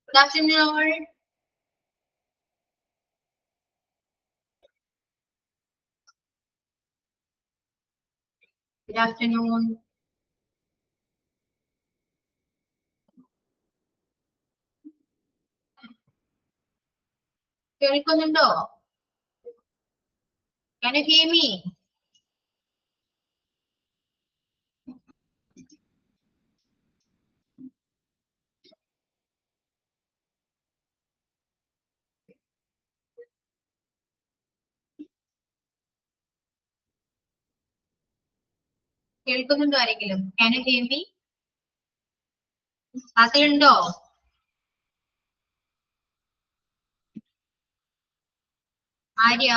Good afternoon all. Good afternoon. കേൾക്കുന്നുണ്ടോ? Can you hear me? കേൾക്കുന്നുണ്ടോ ആരെങ്കിലും? Can you hear me? ക്ലാസ്സിലുണ്ടോ? Arya?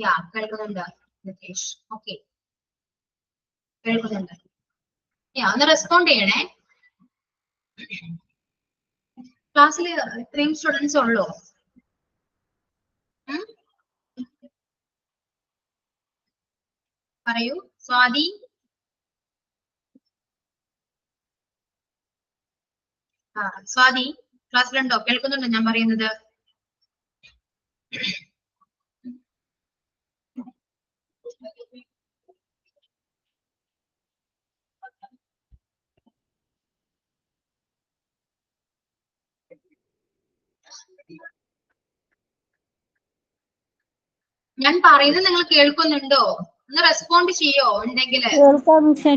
യാ, കേൾക്കുന്നുണ്ട്. Nitesh. Okay. കേൾക്കുന്നുണ്ട്. യാ, ഒന്ന് റെസ്പോണ്ട് ചെയ്യണേ. ക്ലാസ്സിൽ ഇത്രയും സ്റ്റുഡൻസ് ഉള്ളോ? പറയൂ. സ്വാതി? സ്വാതി ക്ലാസ്സിലുണ്ടോ? കേൾക്കുന്നുണ്ടോ ഞാൻ പറയുന്നത്? ഞാൻ പറയുന്നത് നിങ്ങൾ കേൾക്കുന്നുണ്ടോ? ഒന്ന് റെസ്പോണ്ട് ചെയ്യോ ഉണ്ടെങ്കിൽ?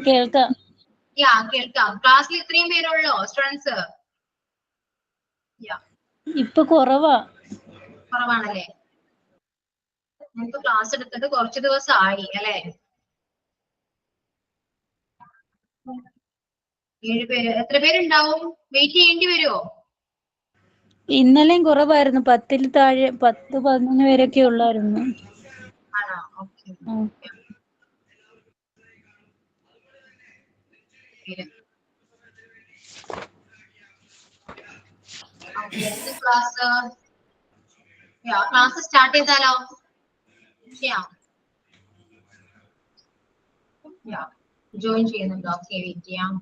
കേൾക്കാം. യാ, കേൾക്കാം. ക്ലാസ്സിൽ ഇത്രയും പേരുള്ളോ സ്റ്റുഡൻസ്? ഇപ്പൊ കുറവാണല്ലേ? നമുക്ക് ക്ലാസ് എടുത്തിട്ട് കുറച്ച് ദിവസമായി അല്ലെ? 7 പേര്. എത്ര പേരുണ്ടാവും? വെയിറ്റ് ചെയ്യേണ്ടി വരുമോ? ഇന്നലെയും കുറവായിരുന്നു. 10-ൽ താഴെ 10-11 പേരൊക്കെ ഉള്ളായിരുന്നു. ആണോ? ഓക്കെ. ക്ലാസ് സ്റ്റാർട്ട് ചെയ്താലോ? ജോയിൻ ചെയ്യുന്നുണ്ടോ? ഓക്കെ, വെയിറ്റ് ചെയ്യാം.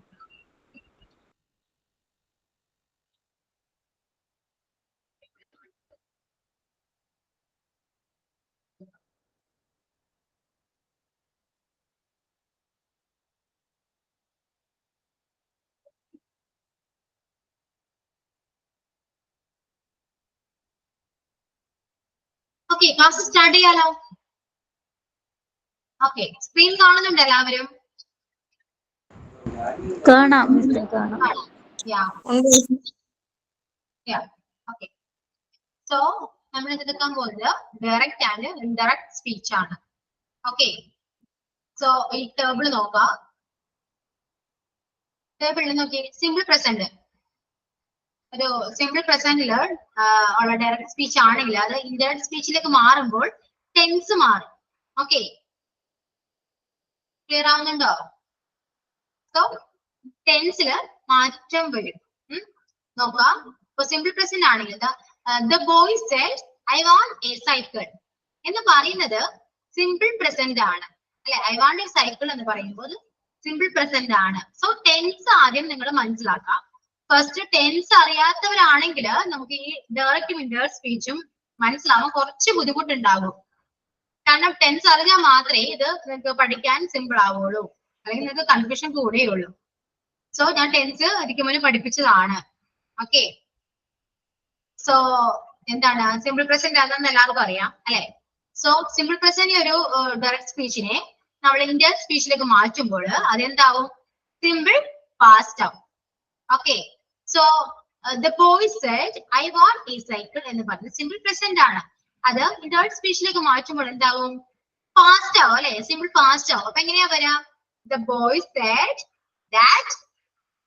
ഓക്കെ, ക്ലാസ് സ്റ്റാർട്ട് ചെയ്യാലോ? ഓക്കെ, സ്ക്രീൻ കാണുന്നുണ്ട് എല്ലാവരും? കാണാം. ഓക്കെ. സോ നമ്മൾ എടുക്കാൻ പോകുന്നത് ഡയറക്റ്റ് ആൻഡ് ഇൻഡയറക്റ്റ് സ്പീച്ച് ആണ്. ഓക്കെ, സോ ഈ ടേബിൾ നോക്കാം. ടേബിളിൽ നോക്കി സിമ്പിൾ പ്രസന്റ്. ഒരു സിമ്പിൾ പ്രസന്റില് ഉള്ള ഡയറക്റ്റ് സ്പീച്ച് ആണെങ്കിൽ അത് ഇൻഡയറക്റ്റ് സ്പീച്ചിലേക്ക് മാറുമ്പോൾ ടെൻസ് മാറും. ഓക്കെ, ക്ലിയർ ആവുന്നുണ്ടോ? സോ ടെൻസില് മാറ്റം വരും. നോക്കാം. ഇപ്പൊ സിമ്പിൾ പ്രസന്റ് ആണെങ്കിൽ the boy said I want a cycle എന്ന് പറയുന്നത് സിമ്പിൾ പ്രസന്റ് ആണ് അല്ലെ? ഐ വാണ്ട് എ സൈക്കിൾ എന്ന് പറയുമ്പോൾ സിമ്പിൾ പ്രസന്റ് ആണ്. സോ ടെൻസ് ആദ്യം നിങ്ങൾ മനസ്സിലാക്കാം. ഫസ്റ്റ് ടെൻസ് അറിയാത്തവരാണെങ്കിൽ നമുക്ക് ഈ ഡയറക്റ്റും ഇൻഡയറക്റ്റ് സ്പീച്ചും മനസ്സിലാവാൻ കുറച്ച് ബുദ്ധിമുട്ടുണ്ടാകും. കാരണം ടെൻസ് അറിഞ്ഞാൽ മാത്രമേ ഇത് നിങ്ങൾക്ക് പഠിക്കാൻ സിമ്പിൾ ആവുള്ളൂ, അല്ലെങ്കിൽ നിങ്ങൾക്ക് കൺഫ്യൂഷൻ കൂടെയുള്ളൂ. സോ ഞാൻ ടെൻസ് ഇതിക്ക് മുന്നേ പഠിപ്പിച്ചതാണ്. ഓക്കെ, സോ എന്താണ് സിമ്പിൾ പ്രസന്റ് ആണെന്ന് എല്ലാവർക്കും അറിയാം അല്ലെ? സോ സിമ്പിൾ പ്രസന്റ് ഒരു ഡയറക്റ്റ് സ്പീച്ചിനെ നമ്മൾ ഇൻഡയറക്റ്റ് സ്പീച്ചിലേക്ക് മാറ്റുമ്പോൾ അതെന്താവും? സിമ്പിൾ പാസ്റ്റ് ആവും. Okay, so the boy said I want a cycle എന്ന് പറഞ്ഞത് സിമ്പിൾ പ്രസന്റ് ആണ്. അത് ഇൻഡയറക്റ്റ് സ്പീച്ചിലേക്ക് മാറ്റുമ്പോൾ എന്താവും? പാസ്റ്റ് ആവും അല്ലെ? സിമ്പിൾ പാസ്റ്റ് ആവും. അപ്പൊ എങ്ങനെയാ വരാ? The boy said that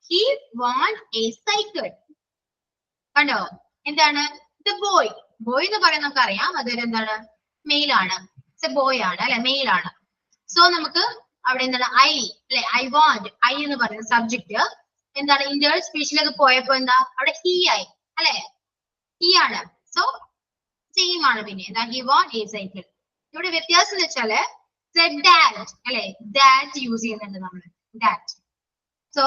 he want a cycle. കണ്ടോ? എന്താണ്? The boy. ബോയ് എന്ന് പറയാൻ നമുക്ക് അറിയാം അതൊരു എന്താണ്? മെയിൽ ആണ്. ബോയ് ആണ് അല്ലെ? മെയിൽ ആണ്. സോ നമുക്ക് അവിടെ എന്താണ്? ഐ അല്ലെ? I want. ഐ എന്ന് പറയുന്ന സബ്ജക്ട് എന്താണ്? ഇൻഡയറക്റ്റ് സ്പീച്ചിലേക്ക് പോയപ്പോ എന്താ? അവിടെ ഹി ആയി അല്ലെ? ഹി ആണ്. സോ സെയിം ആണ്. പിന്നെ എന്താ? He want a cycle. ഇവിടെ വ്യത്യാസം എന്ന് വെച്ചാല് said that അല്ലെ? ദാറ്റ് യൂസ് ചെയ്യുന്നുണ്ട് നമ്മൾ. That. So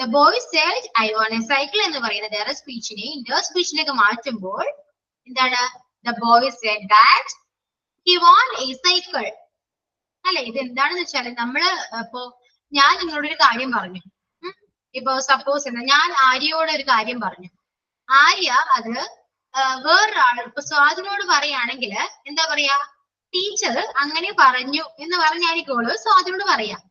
The boy said, I want a cycle എന്ന് പറയുന്ന ഡയറക്റ്റ് സ്പീച്ചിനെ ഇന്റർ സ്പീച്ചിലേക്ക് മാറ്റുമ്പോൾ എന്താണ്? The boy said that he want a cycle. അല്ലെ, ഇത് എന്താണെന്ന് വെച്ചാൽ നമ്മള് ഇപ്പോ ഞാൻ നിങ്ങളോടൊരു കാര്യം പറഞ്ഞു. ഇപ്പൊ സപ്പോസ് എന്താ, ഞാൻ ആര്യയോട് ഒരു കാര്യം പറഞ്ഞു. ആര്യ അത് വേറൊരാൾ ഇപ്പൊ സ്വാതിനോട് പറയുകയാണെങ്കിൽ എന്താ പറയാ? ടീച്ചർ അങ്ങനെ പറഞ്ഞു എന്ന് പറഞ്ഞായിരിക്കുള്ളൂ സ്വാതിനോട് പറയാം.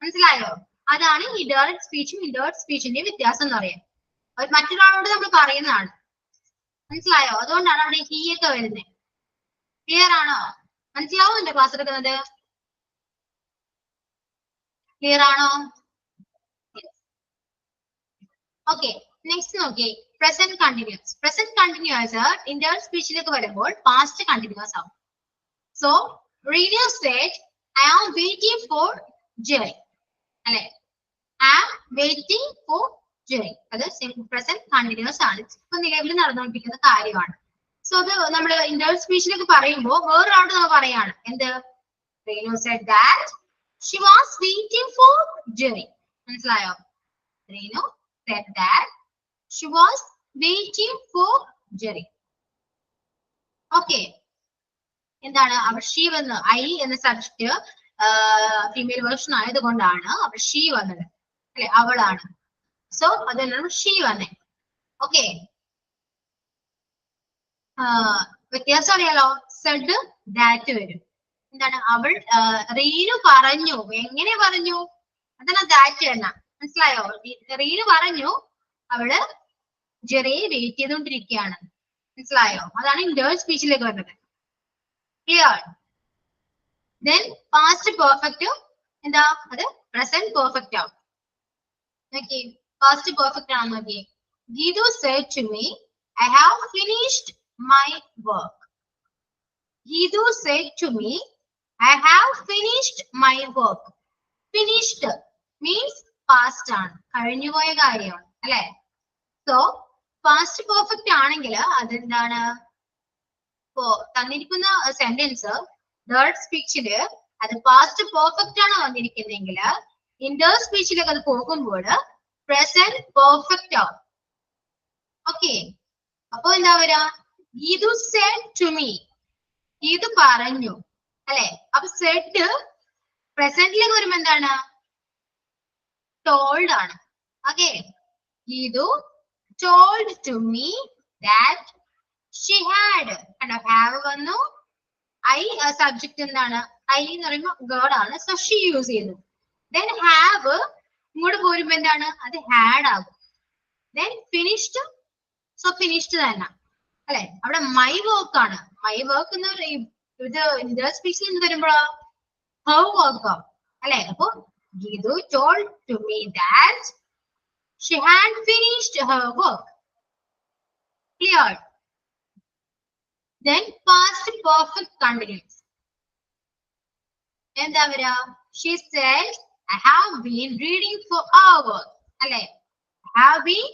മനസ്സിലായോ? അതാണ് ഈ ഡയറക്റ്റ് സ്പീച്ചും ഇൻഡയറക്റ്റ് സ്പീച്ചിന്റെ വ്യത്യാസം എന്ന് പറയാം. മറ്റൊരാളോട് നമ്മൾ പറയുന്നതാണ്. മനസ്സിലായോ? അതുകൊണ്ടാണ് അവിടെ ഹീ ഒക്കെ വരുന്നത്. ക്ലിയർ ആണോ? മനസ്സിലാവുന്നുണ്ടോ ക്ലാസ് എടുക്കുന്നത്? ക്ലിയർ ആണോ? ഓക്കെ, നെക്സ്റ്റ് നോക്കിയേ, present continuous. Present continuous indirect സ്പീച്ചിലേക്ക് വരുമ്പോൾ പാസ്റ്റ് കണ്ടിന്യൂസ് ആവും. So Reenu said, I am waiting for Jerry. അല്ലെ, I am waiting for Jerry. അത് പ്രസന്റ് കണ്ടിന്യൂസ് ആണ്, ഇപ്പൊ നിലവിൽ നടന്നുകൊണ്ടിരിക്കുന്ന കാര്യമാണ്. സോ അത് നമ്മൾ ഇൻഡയറക്റ്റ് സ്പീച്ചിലേക്ക് പറയുമ്പോൾ വേറൊരാളോട് നമ്മൾ പറയാണ്. എന്ത്? Reenu said that she was waiting for Jerry. മനസ്സിലായോ? Reenu said that she was waiting for Jerry. Okay, എന്താണ്? അവർ ഷീ വന്ന്, ഐ എന്ന സബ്ജക്ട് ഫീമെയിൽ വേർഷൻ ആയതുകൊണ്ടാണ് അവർ ഷീ വന്നത്, അല്ലെ, അവളാണ്. സോ അതെല്ലാം ഷീ വന്നേ. ഓക്കെ, വ്യത്യാസം അറിയാലോ? സെഡ് ദാറ്റ് വരും. എന്താണ്? അവൾ, റീനു പറഞ്ഞു. എങ്ങനെ പറഞ്ഞു? അതാണ് ദാറ്റ് എന്ന. മനസ്സിലായോ? റീനു പറഞ്ഞു അവള് ജെറിയെ വെയിറ്റ് ചെയ്തുകൊണ്ടിരിക്കുകയാണ്. മനസ്സിലായോ? അതാണ് ഇൻഡയറക്റ്റ് സ്പീച്ചിലേക്ക് വരുന്നത്. ക്ലിയർ? ദെൻ പാസ്റ്റ് പെർഫെക്റ്റ് എന്താ? അത് പ്രസന്റ് പെർഫെക്റ്റ് ആവും. നോക്കി, പാസ്റ്റ് പെർഫെക്റ്റ് ആണെന്ന് നോക്കി. Geethu said to me, I have finished my work. Geethu said to me, I have finished my work. Finished means past ആണ്, കഴിഞ്ഞുപോയ കാര്യമാണ്, അല്ലെ? സോ പാസ്റ്റ് പെർഫെക്റ്റ് ആണെങ്കിൽ അതെന്താണ്? ഇപ്പോ തന്നിരിക്കുന്ന സെന്റൻസ് ഡയറക്റ്റ് സ്പീച്ചില് അത് പാസ്റ്റ് പെർഫെക്റ്റ് ആണ് വന്നിരിക്കുന്നെങ്കിൽ ഇന്റർ സ്പീച്ചിലേക്ക് അത് പോകുമ്പോൾ പ്രസന്റ് പെർഫെക്റ്റ് ആവും. ഓക്കെ, അപ്പൊ എന്താ വരാ? Geethu said to me. Geethu പറഞ്ഞു, അല്ലെ? അപ്പൊ സെഡ് പ്രസന്റിലേക്ക് വരുമ്പോ എന്താണ്? ടോൾഡ് ആണ്. Okay, Geethu told to me that she had. കണ്ടോ, have വന്നു, I സബ്ജക്ട് എന്താണ്? I എന്ന് പറയുമ്പോൾ ഗേർഡ് ആണ്, സോ ഷീ യൂസ് ചെയ്തു. ദെൻ have ഇങ്ങോട്ട് പോരുമ്പോ എന്താണ്? അത് had ആകും. ദെൻ finished, സോ finished തന്നെ, അല്ലെ? അവിടെ മൈ വർക്ക് ആണ്. മൈ വർക്ക് എന്ന് പറയും ഇത് ഇന്റർ സ്പീച്ചിൽ നിന്ന് വരുമ്പോഴോ her work ആവും, അല്ലെ? അപ്പൊ Geethu told to me that she had finished her work. Clear? Then past perfect continuous. എന്താ വരാ? She said, I have been reading for hours. അല്ലെ? I have been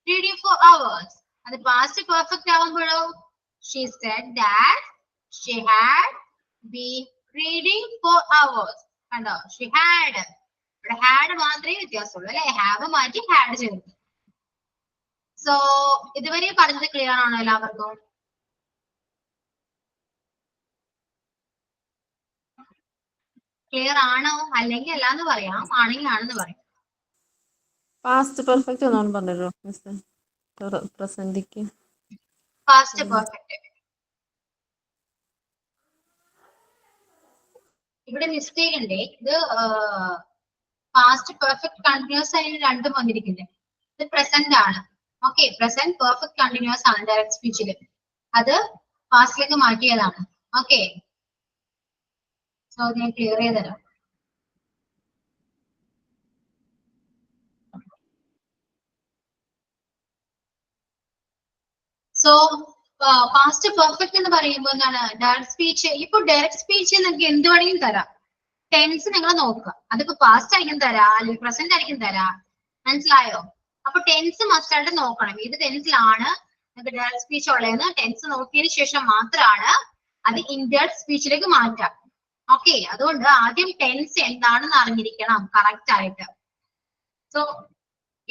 reading for hours. അത് past perfect ആവുമ്പോഴോ she said that she had been reading for hours. കണ്ടോ? She had. ഇവിടെ had മാത്രമേ വ്യത്യാസമുള്ളൂ, അല്ലെ? have മാറ്റി had ചേർക്കും. സോ ഇതുവരെ പറഞ്ഞത് ക്ലിയർ ആണോ എല്ലാവർക്കും? ക്ലിയർ ആണോ? അല്ലെങ്കിൽ അല്ലാന്ന് പറയാം, ആണെങ്കിൽ ആണെന്ന് പറയാം. പാസ്റ്റ് പെർഫെക്റ്റ് ഒന്നും പറഞ്ഞല്ലോ മിസ്. പ്രസന്റിക്ക് പാസ്റ്റ് പെർഫെക്റ്റ് ഇവിടെ മിസ്റ്റേക്ക് ഉണ്ട്. ഇത് പാസ്റ്റ് പെർഫെക്റ്റ് കണ്ടിന്യൂസ് ആയി രണ്ടും വന്നിരിക്കുന്നത്. ഇത് പ്രസന്റ് ആണ്. ഓക്കെ, പ്രസന്റ് പെർഫെക്റ്റ് കണ്ടിന്യൂസ് ആണ് ഡയറക്റ്റ് സ്പീച്ചിൽ. അത് പാസ്റ്റിലേക്ക് മാറ്റിയതാണ്. ഓക്കെ, സോ ഞാൻ ക്ലിയർ ചെയ്ത് തരാം. സോ പാസ്റ്റ് പെർഫെക്റ്റ് എന്ന് പറയുമ്പോൾ എന്താണ്? Direct speech. ഇപ്പൊ ഡയറക്റ്റ് സ്പീച്ച് നിങ്ങൾക്ക് എന്ത് വേണമെങ്കിലും തരാം. ടെൻസ് നിങ്ങൾ നോക്കുക, അതിപ്പോ പാസ്റ്റ് ആയിരിക്കും തരാം, അല്ലെങ്കിൽ പ്രസന്റ് ആയിരിക്കും തരാം. മനസ്സിലായോ? അപ്പൊ ടെൻസ് മസ്റ്റ് ആയിട്ട് നോക്കണം. ഏത് ടെൻസിലാണ് നിങ്ങൾക്ക് ഡയറക്റ്റ് സ്പീച്ച് ഉള്ളതെന്ന് ടെൻസ് നോക്കിയതിനു ശേഷം മാത്രമാണ് അത് ഇൻഡയറക്റ്റ് സ്പീച്ചിലേക്ക് മാറ്റാം. ഓക്കെ, അതുകൊണ്ട് ആദ്യം ടെൻസ് എന്താണെന്ന് അറിഞ്ഞിരിക്കണം കറക്റ്റ് ആയിട്ട്. സോ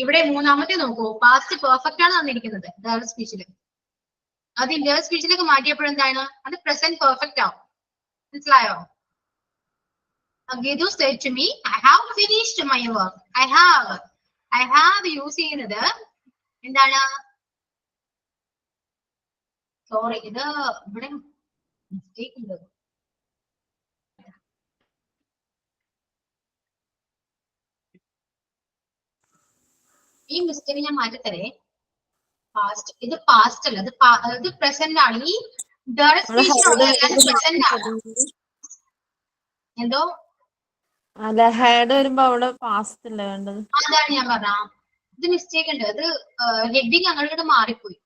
ഇവിടെ മൂന്നാമത്തെ നോക്കൂ, പാസ്റ്റ് പെർഫെക്റ്റ് ആണ് തന്നിരിക്കുന്നത് ഡയറക്റ്റ് സ്പീച്ചിൽ. അത് ഇൻഡയറക്റ്റ് സ്പീച്ചിലേക്ക് മാറ്റിയപ്പോഴെന്താണ്, അത് പ്രസന്റ് പെർഫെക്റ്റ് ആവും. മനസ്സിലായോ? Gidu said to me, I have finished my work. I have use ചെയ്യുന്നത് എന്താണ്? സോറി, ഇത് ഇവിടെ മിസ്റ്റേക്ക് ഉണ്ട്. ഈ മിസ്റ്റേക്ക് ഞാൻ മാറ്റിത്തരേ. പാസ്റ്റ്, ഇത് പാസ്റ്റ് അല്ല, ഇത് പ്രസന്റ് ആണ്. ഈ ഡയറക്റ്റ് സ്പീച്ചിലുള്ള പ്രസന്റ് ആണ്. എന്തോ അല്ല, ഹെഡ് വരുമ്പോ അവിടെ പാസ്റ്റ് അല്ലേ വേണ്ടത്? അതാണ് ഞാൻ പറഞ്ഞ, ഇത് മിസ്റ്റേക്ക് ഉണ്ട്. അത് ഹെഡിങ് അങ്ങോട്ട് മാറിപ്പോയി.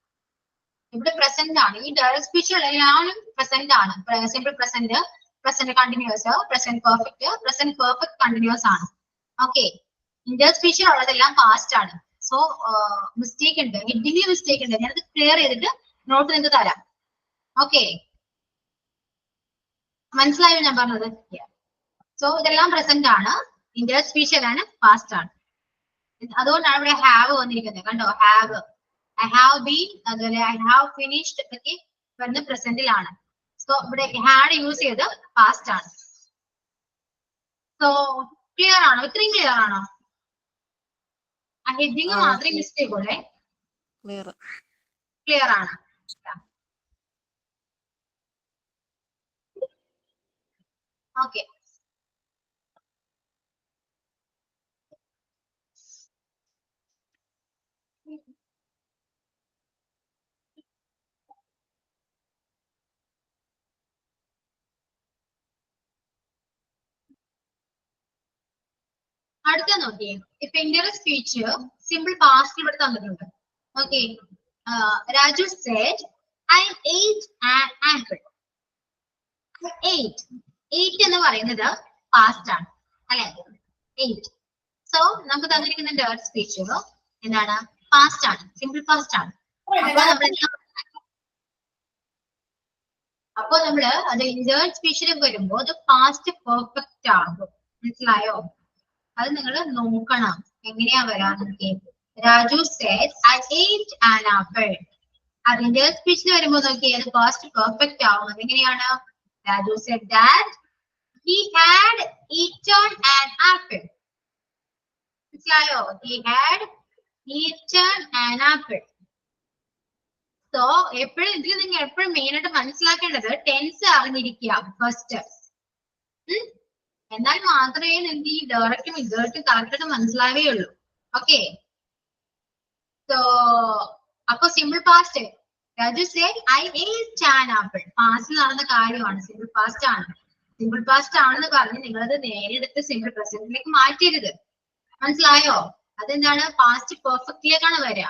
ഇവിടെ പ്രസന്റ് ആണ്. ഈ ഡയറക്റ്റ് സ്പീച്ചിലുള്ള എല്ലാവരും പ്രസന്റ് ആണ്. Simple present, present continuous, present perfect continuous ആണ്. ഓക്കെ, ഇൻഡയറക്റ്റ് സ്പീച്ചിലുള്ളതെല്ലാം പാസ്റ്റ് ആണ്. സോ മിസ്റ്റേക്ക് ഉണ്ട്, ഹെഡിങ്ങിൽ മിസ്റ്റേക്ക് ഉണ്ട്. ഞാനത് ക്ലിയർ ചെയ്തിട്ട് നോട്ട് നിങ്ങൾക്ക് തരാം. ഓക്കെ, മനസ്സിലായോ ഞാൻ പറഞ്ഞത്? സോ ഇതെല്ലാം പ്രസന്റ് ആണ്, ഇൻഡയറക്റ്റ് സ്പീച്ചിലാണ് പാസ്റ്റ് ആണ്. അതുകൊണ്ടാണ് ഇവിടെ ഹാവ് വന്നിരിക്കുന്നത്. കണ്ടോ, ഹാവ്, ഐ ഹാവ് ബീൻ, അതുപോലെ ഐ ഹാവ് ഫിനിഷ്ഡ് ഒക്കെ വരുന്ന പ്രസന്റിലാണ്. സോ ഇവിടെ ഹാഡ് യൂസ് ചെയ്ത് പാസ്റ്റ് ആണ്. സോ ക്ലിയർ ആണോ? ഇത്രയും ക്ലിയർ ആണോ? ആ ഹെഡിങ് മാത്രമേ മിസ്റ്റേക്ക് ഉള്ളേ. ക്ലിയർ ആണ്. ഓക്കെ, അടുത്ത നോക്കിയേ. ഇപ്പൊ ഇൻഡയറക്റ്റ് സ്പീച്ച് സിമ്പിൾ പാസ്റ്റ് ഇവിടെ തന്നിട്ടുണ്ട്. Okay, Raju said I ate an apple. ate എന്ന് പറയുന്നത് പാസ്റ്റ് ആണ് അല്ലെ? ate. സോ നമുക്ക് തന്നിരിക്കുന്ന ഡയറക്റ്റ് സ്പീച്ച് എന്താണ്? പാസ്റ്റ് ആണ്, സിമ്പിൾ പാസ്റ്റ് ആണ്. അപ്പൊ നമ്മള് അത് ഇൻഡയറക്റ്റ് സ്പീച്ചിൽ വരുമ്പോ അത് പാസ്റ്റ് പെർഫെക്റ്റ് ആകും. മനസ്സിലായോ? അത് നിങ്ങൾ നോക്കണം എങ്ങനെയാ വരാന്നൊക്കെ. Raju said I ate an apple. അതിന്റെ സ്പീച്ചിൽ വരുമ്പോ നോക്കി അത് പാസ്റ്റ് പെർഫെക്റ്റ് ആവും. അതെങ്ങനെയാണ്? Raju said that he had eaten an apple. മനസ്സിലായോ? He had eaten an apple. So എപ്പോഴും ഇതിൽ നിങ്ങൾ എപ്പോഴും മെയിൻ ആയിട്ട് മനസ്സിലാക്കേണ്ടത് ടെൻസ് അറിഞ്ഞിരിക്കുക ഫസ്റ്റ്. എന്നാൽ മാത്രമേ നിങ്ങൾക്ക് ഈ ഡയറക്റ്റും ഇൻഡയറക്റ്റും കറക്റ്റ് ആയിട്ട് മനസ്സിലാവുകയുള്ളൂ. ഓക്കെ, സോ അപ്പൊ simple past Raju said I ate an apple. പാസ്റ്റിൽ നടന്ന കാര്യമാണ്, സിമ്പിൾ പാസ്റ്റ് ആണ്. സിമ്പിൾ പാസ്റ്റ് ആണെന്ന് പറഞ്ഞ് നിങ്ങളത് നേരെ എടുത്ത് സിമ്പിൾ പ്രസന്റിലേക്ക് മാറ്റരുത്. മനസ്സിലായോ? അതെന്താണ്? പാസ്റ്റ് പെർഫെക്റ്റിലേക്കാണ് വരിക.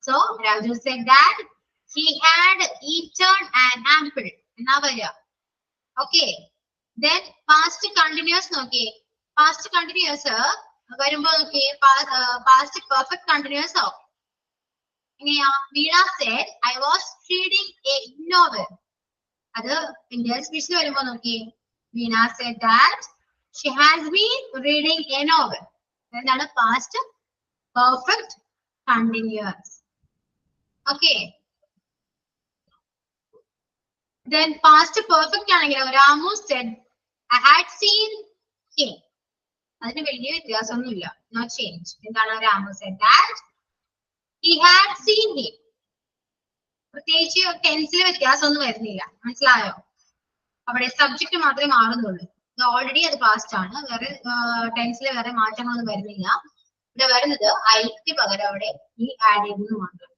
So Raju said that he had eaten an apple എന്നാ വരിക. ഓക്കെ, then past continuous നോക്കിയേ. പാസ്റ്റ് കണ്ടിന്യൂസ് വരുമ്പോ നോക്കിയേ പാസ്റ്റ് പെർഫെക്റ്റ് കണ്ടിന്യൂസ് ആവും. എങ്ങനെയാ? വീണ said I was reading a novel. അത് ഇൻഡയറക്റ്റ് സ്പീച്ചിൽ വരുമ്പോ നോക്കിയേ. വീണ said that she has been reading a novel. എന്താണ്? Past perfect continuous. Okay, then past perfect ആണെങ്കിലോ Ramu said I had seen him. അതിന് വലിയ വ്യത്യാസമൊന്നുമില്ല, no change. എന്താണ്? Ramu said that he had seen him. പ്രത്യേകിച്ച് ടെൻസിൽ വ്യത്യാസമൊന്നും വരുന്നില്ല. മനസ്സിലായോ? അവിടെ സബ്ജക്ട് മാത്രമേ മാറുന്നുള്ളൂ. ഓൾറെഡി അത് പാസ്റ്റ് ആണ്, വേറെ ടെൻസിൽ വേറെ മാറ്റങ്ങളൊന്നും വരുന്നില്ല. ഇവിടെ വരുന്നത് ഐക്ക് പകരം അവിടെ ഈ ആഡ് ചെയ്തെന്ന് മാത്രം.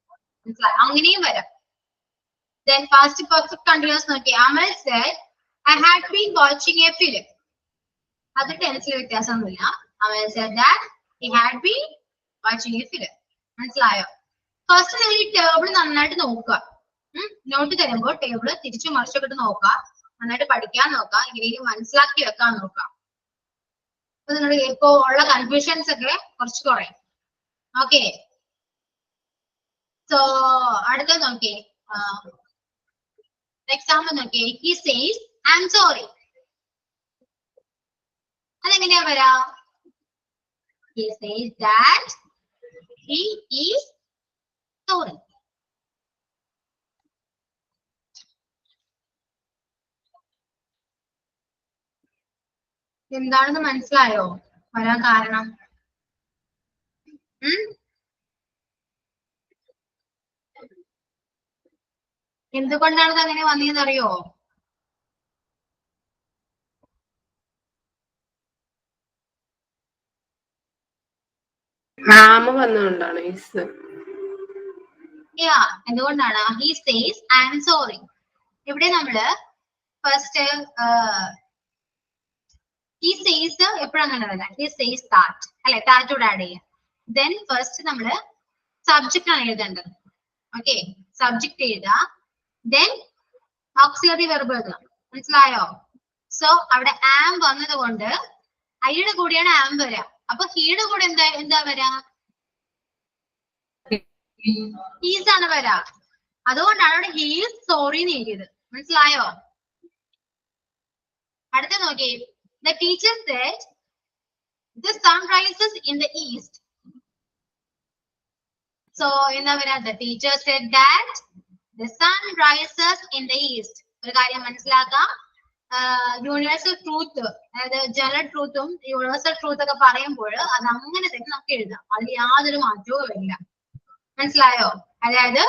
മനസ്സിലായോ? അങ്ങനെയും വരാം. Then past perfect continuous നോക്കി. Amal said I had been watching a film. അത് ടെൻസിൽ വ്യത്യാസമൊന്നുമില്ല. Amal said that he had been watching a film. മനസ്സിലായോ? ഫസ്റ്റ് നിങ്ങൾ ഈ ടേബിൾ നന്നായിട്ട് നോക്കുക. നോട്ട് തരുമ്പോൾ ടേബിൾ തിരിച്ചു മറിച്ചൊക്കെ നോക്കുക, നന്നായിട്ട് പഠിക്കാൻ നോക്കുക, എങ്ങനെയും മനസ്സിലാക്കി വെക്കാൻ നോക്കുക. അപ്പൊ നിങ്ങൾ ഇപ്പോ ഉള്ള കൺഫ്യൂഷൻസ് ഒക്കെ കുറച്ച് കുറയും. ഓക്കെ, സോ അടുത്ത നോക്കിയേ. എക്സാമ്പിൾ നോക്കിയേ. He says I'm sorry. അതെങ്ങനെയാ വരാ? He says that he is sorry. എന്താണെന്ന് മനസ്സിലായോ വരാൻ കാരണം? എന്തുകൊണ്ടാണ് ഇത് അങ്ങനെ വന്നതെന്ന് അറിയോ? വന്നുകൊണ്ടാണ്. എന്തുകൊണ്ടാണ്? He says I am sorry. ഇവിടെ നമ്മള് ഫസ്റ്റ് he says എപ്പോഴാണ് അങ്ങനെ? He says that അല്ലെ, that കൂടെ ആഡ് ചെയ്യാം. Then ഫസ്റ്റ് നമ്മള് സബ്ജക്റ്റ് ആണ് എഴുതേണ്ടത്. ഓക്കെ, സബ്ജക്റ്റ് എഴുതാ, then ഓക്സിലറി വെർബ് എഴുതാം. മനസ്സിലായോ? സോ അവിടെ ആം വന്നത് കൊണ്ട് ഐയുടെ കൂടെയാണ് ആം വരാ. അപ്പൊ ഹീയുടെ കൂടെ എന്താ വരാ? ഹീസ് ആണ് വരാ. അതുകൊണ്ടാണ് അവിടെ ഹീ ഈസ് സോറി എന്ന് എഴുതിയത്. മനസ്സിലായോ? അടുത്ത നോക്കി, the teacher said the sun rises in the east. So എന്താ വരാ? The teacher said that the sun rises in the east. ഒരു കാര്യം മനസ്സിലാക്കാം, യൂണിവേഴ്സൽ ട്രൂത്ത്, അതായത് ജനറൽ ട്രൂത്തും യൂണിവേഴ്സൽ ട്രൂത്ത് ഒക്കെ പറയുമ്പോൾ അത് അങ്ങനെ തന്നെ നമുക്ക് എഴുതാം, അതിൽ യാതൊരു മാറ്റവും ഇല്ല. മനസ്സിലായോ? അതായത്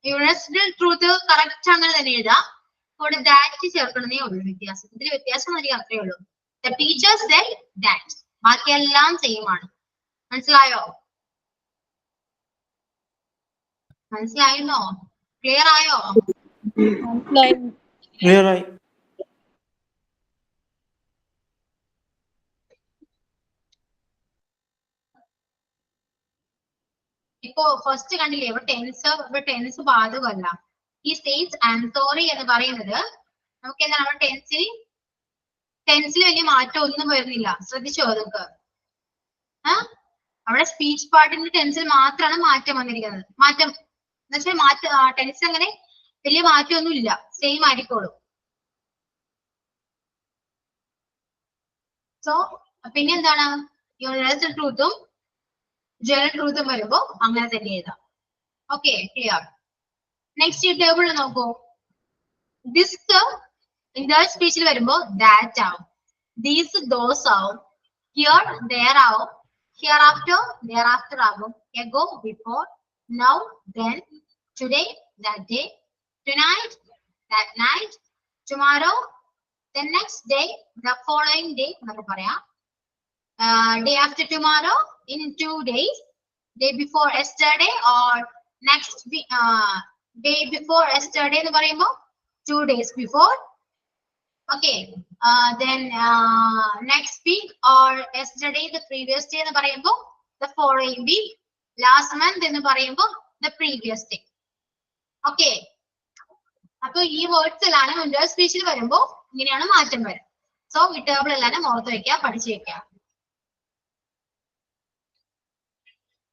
യൂണിവേഴ്സൽ ട്രൂത്ത് കറക്റ്റ് അങ്ങനെ തന്നെ എഴുതാം, കൂടെ ദാറ്റ് ചേർക്കണമെന്നേ ഉള്ളൂ വ്യത്യാസം. ഇതിൽ വ്യത്യാസം മതി, അത്രേ ഉള്ളൂ. The teacher said that. ബാക്കിയെല്ലാം സെയിം ആണ്. മനസ്സിലായോ? മനസ്സിലായിരുന്നോ? ക്ലിയർ ആയോ? ക്ലിയർ ആയി. ഇപ്പോ ഫസ്റ്റ് കണ്ടില്ലേ, ഇവിടെ ടെൻസ് ബാധകമല്ല. ഈ സേസ് ഐ ആം സോറി എന്ന് പറയുന്നത് നമുക്ക് എന്താണ്, നമ്മുടെ ടെൻസിൽ വലിയ മാറ്റം ഒന്നും വരുന്നില്ല. ശ്രദ്ധിച്ചോ അതൊക്കെ? അവിടെ സ്പീച്ച് പാർട്ടിന്റെ ടെൻസിൽ മാത്രമാണ് മാറ്റം വന്നിരിക്കുന്നത്. മാറ്റം എന്ന് വെച്ചാൽ ടെൻസ് അങ്ങനെ വലിയ മാറ്റമൊന്നും ഇല്ല, സെയിം ആയിരിക്കോളൂ. സോ പിന്നെന്താണ്, യൂണിവേഴ്സൽ ട്രൂത്തും ജനറൽ ട്രൂത്തും വരുമ്പോ അങ്ങനെ തന്നെ എഴുതാം. Okay, clear. നെക്സ്റ്റ് ടേബിൾ നോക്കൂ. ദിസ് ഇൻഡയറക്റ്റ് സ്പീച്ചിൽ വരുമ്പോ ദാറ്റ് ആവും, ദീസ് ദോസ് ആവും, ഹിയർ ദെയർ ആവും, ഹിയർ ആഫ്റ്റർ ദെയർ ആഫ്റ്റർ ആവും, ago before, now then, today that day, tonight that night, tomorrow the next day, the following day എന്നൊക്കെ പറയാം. Day after tomorrow, in 2 days, day before yesterday, or next day before yesterday എന്ന് പറയുമ്പോൾ 2 days before. Okay, then next week or yesterday the previous day എന്ന് പറയുമ്പോൾ the following week, last month എന്ന് പറയുമ്പോൾ the previous day. Okay, അപ്പൊ ഈ words എല്ലാം indirect സ്പീച്ചിൽ വരുമ്പോൾ ഇങ്ങനെയാണ് മാറ്റം വരും. സോ ഈ ടേബിൾ എല്ലാം ഓർത്ത് വെക്കുക, പഠിച്ചു വെക്കുക.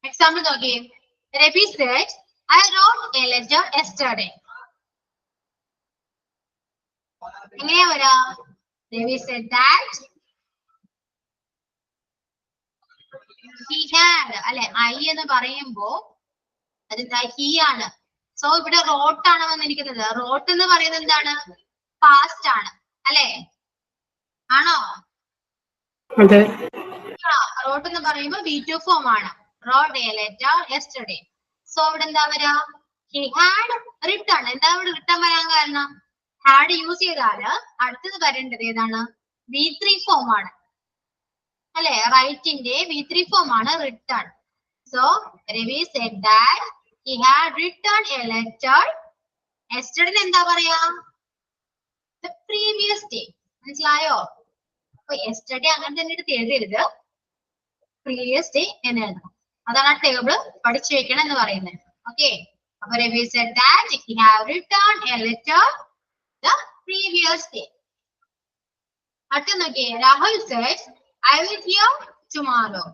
എക്സാമ്പിൾ നോക്കിയേ. Ravi said I wrote a letter yesterday. എങ്ങനെയാ വരാ? Ravi said that he had, അല്ലെ, I എന്ന് പറയുമ്പോ അതെന്താ, he ആണ്. സോ ഇവിടെ റോട്ട് ആണ് വന്നിരിക്കുന്നത്. റോട്ട് എന്ന് പറയുന്നത് എന്താണ്? പാസ്റ്റ് ആണ്, അല്ലെ? ആണോ? റോട്ട് എന്ന് പറയുമ്പോൾ V2 ഫോം ആണ്. wrote a letter yesterday. So ഇവിടെ എന്താ വരാ? he had written. എന്താ ഇവിടെ റിട്ടൺ വരാൻ കാരണം? had യൂസ് ചെയ്താല് അടുത്തത് വരേണ്ടത് ഏതാണ്? V3 ഫോം ആണ്, അല്ലെ? റൈറ്റിന്റെ V3 ഫോം ആണ് written. So Ravi said that he had written a letter yesterday. എന്താ പറയാ? the previous day. മനസ്സിലായോ? അപ്പൊ yesterday അങ്ങനെ തന്നെ എടുത്ത് എഴുതരുത്, previous day എന്ന് എഴുതണം. അതാണ് ആ ടേബിൾ പഠിച്ചു വെക്കണം എന്ന് പറയുന്നത്. ഓക്കെ, അപ്പൊ Ravi said that he had written a letter the previous day. അടുത്ത നോക്കിയേ. Rahul said I will hear tomorrow.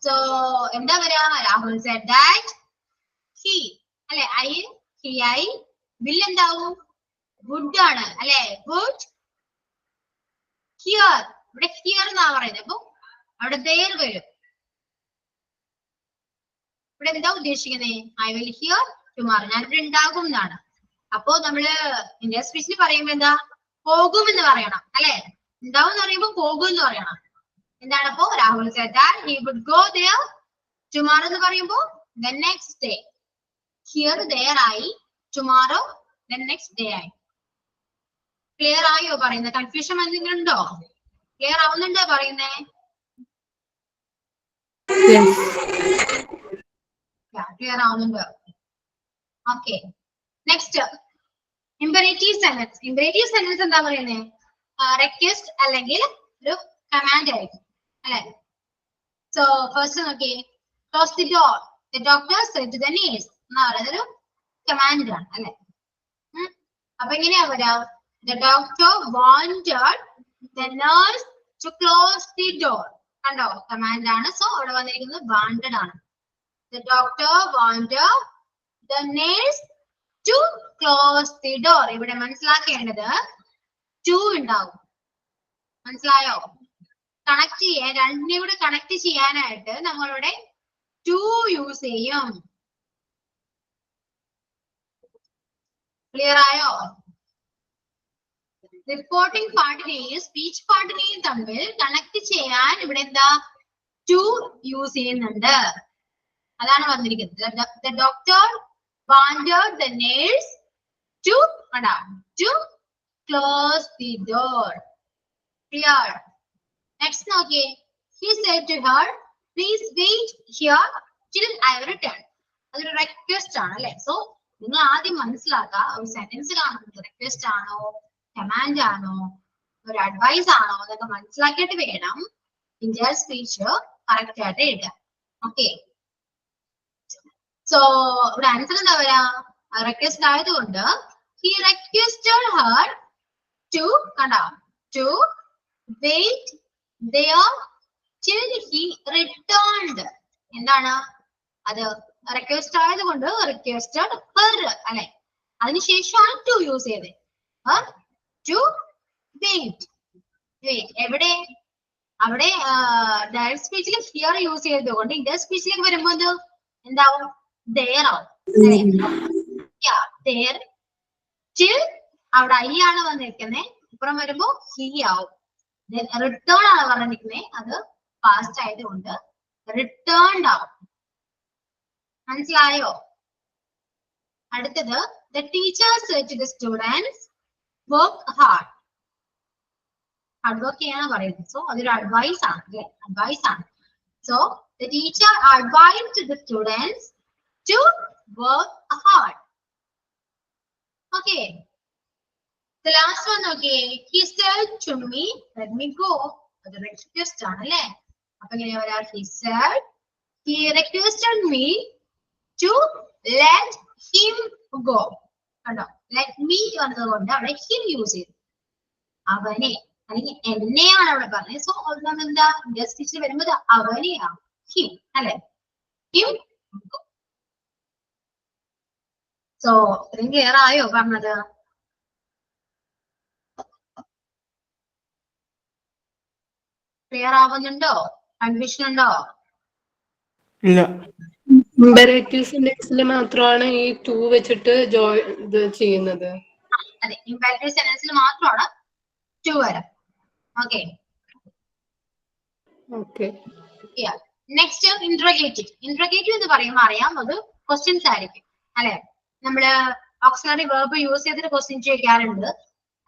So എന്താ പറയാ? രാഹുൽ said that he, അല്ലെ? I will എന്താവും? ഗുഡ് ആണ്, അല്ലെ? Good here. ഇവിടെ ഹിയർ എന്നാ പറയുന്നത്, അപ്പൊ അവിടെ there വരും. ഇവിടെ എന്താ ഉദ്ദേശിക്കുന്നത്? ഐ വിൽ ഹിയർ ടുമാറോ, ഞാൻ ഇവിടെ ഉണ്ടാകും എന്നാണ്. അപ്പോ നമ്മള് ഇന്ത്യൻ സ്പീച്ചിൽ പറയുമ്പോ എന്താ? പോകും എന്ന് പറയണം അല്ലെ? ഉണ്ടാവും എന്ന് പറയുമ്പോ പോകും എന്ന് പറയണം. എന്താണ് അപ്പോ? Rahul said that he would go there tomorrow എന്ന് പറയുമ്പോ the next day. Here there ആയി, tomorrow the next day ആയി. ക്ലിയർ ആയോ പറയുന്നത്? കൺഫ്യൂഷൻ എന്തെങ്കിലും ഉണ്ടോ? ക്ലിയർ ആവുന്നുണ്ടോ പറയുന്നേ? ക്ലിയർ ആവുന്നുണ്ടോ? Okay. Next imperative sentence. Imperative sentence എന്താ പറയുന്നത്? റിക്വസ്റ്റ് അല്ലെങ്കിൽ ഒരു കമാൻഡ് ആയിരിക്കും അല്ലെ? സോ ഫസ്റ്റ് നോക്കിയേ, close the door, the doctor said to the nurse എന്ന് പറയുന്നത് ഒരു കമാൻഡ് ആണ് അല്ലെ? അപ്പൊ എങ്ങനെയാ വരാ? The doctor wanted the nurse to close the door. കണ്ടോ? കമാൻഡ് ആണ്. സോ അവിടെ വന്നിരിക്കുന്നത് wanted ആണ്. The doctor wanted the nurse to close the door. ഇവിടെ മനസ്സിലാക്കേണ്ടത് to ഉണ്ടാവും. മനസ്സിലായോ? കണക്ട് ചെയ്യാൻ, രണ്ടിനെയും കൂടെ കണക്ട് ചെയ്യാനായിട്ട് നമ്മളിവിടെ to യൂസ് ചെയ്യും. ക്ലിയർ ആയോ? റിപ്പോർട്ടിംഗ് പാർട്ടിനെയും സ്പീച്ച് പാർട്ടിനെയും തമ്മിൽ കണക്ട് ചെയ്യാൻ ഇവിടെ എന്താ? to യൂസ് ചെയ്യുന്നുണ്ട്. അതാണ് വന്നിരിക്കുന്നത്. The doctor wanted the nurse to close the door. Clear? Next നോക്കിയേ, he said to her, please wait here till I return. അതൊരു റിക്വസ്റ്റ് ആണ് അല്ലെ? സോ നിങ്ങൾ ആദ്യം മനസ്സിലാക്കുക, ഒരു സെന്റൻസ് കാണുന്നത് റിക്വസ്റ്റ് ആണോ, കമാൻഡ് ആണോ, ഒരു അഡ്വൈസ് ആണോ എന്നൊക്കെ മനസ്സിലാക്കിയിട്ട് വേണം ഇന്ത്യൻ സ്പീച്ച് കറക്റ്റ് ആയിട്ട് എഴുതാൻ. ഓക്കെ. സോ ഇവിടെ ആൻസർ എന്താ പറയാ? റിക്വസ്റ്റ് ആയതുകൊണ്ട് he requested her to wait there till he returned. എന്താണ് അത്? റിക്വസ്റ്റ് ആയതുകൊണ്ട് requested her അല്ലെ? അതിനുശേഷമാണ് to യൂസ് ചെയ്തത്. to wait. എവിടെ? അവിടെ ഡയറക്റ്റ് സ്പീച്ചിൽ ഹിയർ യൂസ് ചെയ്തതുകൊണ്ട് ഇന്ത്യൻ സ്പീച്ചിലേക്ക് വരുമ്പോ എന്താവും? there ആവും. there till അവിടെ ഐ ആണ് വന്നിരിക്കുന്നത്, ഇപ്പുറം വരുമ്പോ ഹി ആവും. റിട്ടേൺ ആണ് പറഞ്ഞിരിക്കുന്നത്, അത് ഫാസ്റ്റ് ആയതുകൊണ്ട് റിട്ടേൺഡ് ആവും. മനസ്സിലായോ? അടുത്തത് the teacher said to the students work hard. Hard work ചെയ്യാനാണ് പറയുന്നത്. സോ അതൊരു അഡ്വൈസ് ആണ് അല്ലെ? അഡ്വൈസ് ആണ്. So the teacher advised the students to work hard. Okay. The last one, okay. He said to me, let me go. അത് request ആണ് അല്ലെ? അപ്പൊ എങ്ങനെയാ പറയാ? He said, he requested me to let him go. കണ്ടോ? let me വന്നതുകൊണ്ട് അവിടെ him use ചെയ്തു. അവനെ അല്ലെങ്കിൽ എന്നെയാണ് അവിടെ പറഞ്ഞത്. സോ അതുകൊണ്ട് എന്താ? ഇന്ത്യൻ സ്പീച്ചിൽ വരുമ്പോൾ അവനെയാണ് him അല്ലെ? him go. സോ ഇത്രയും ക്ലിയർ ആയോ പറഞ്ഞത്? ക്ലിയർ ആവുന്നുണ്ടോ? കൺഫ്യൂഷൻ ഉണ്ടോ? ഇല്ല. ഇമ്പരേറ്റീവ് സെന്റൻസിൽ മാത്രമാണ് ഈ ടു വെച്ചിട്ട് ഇത് ചെയ്യുന്നത്. അതെ, ഇമ്പരേറ്റീവ് സെന്റൻസിൽ മാത്രമാണ് ടു വരാം. ഓക്കെ. ഓക്കെ. നെക്സ്റ്റ് ഇന്ററഗേറ്റീവ്. ഇന്ററഗേറ്റീവ് എന്ന് പറയുമ്പോൾ അറിയാം, അത് ക്വസ്റ്റ്യൻസ് ആയിരിക്കും അല്ലെ? നമ്മള് ഓക്സിലറി വെർബ് യൂസ് ചെയ്തിട്ട് ക്വസ്റ്റ്യൻ ചോദിക്കാറുണ്ട്,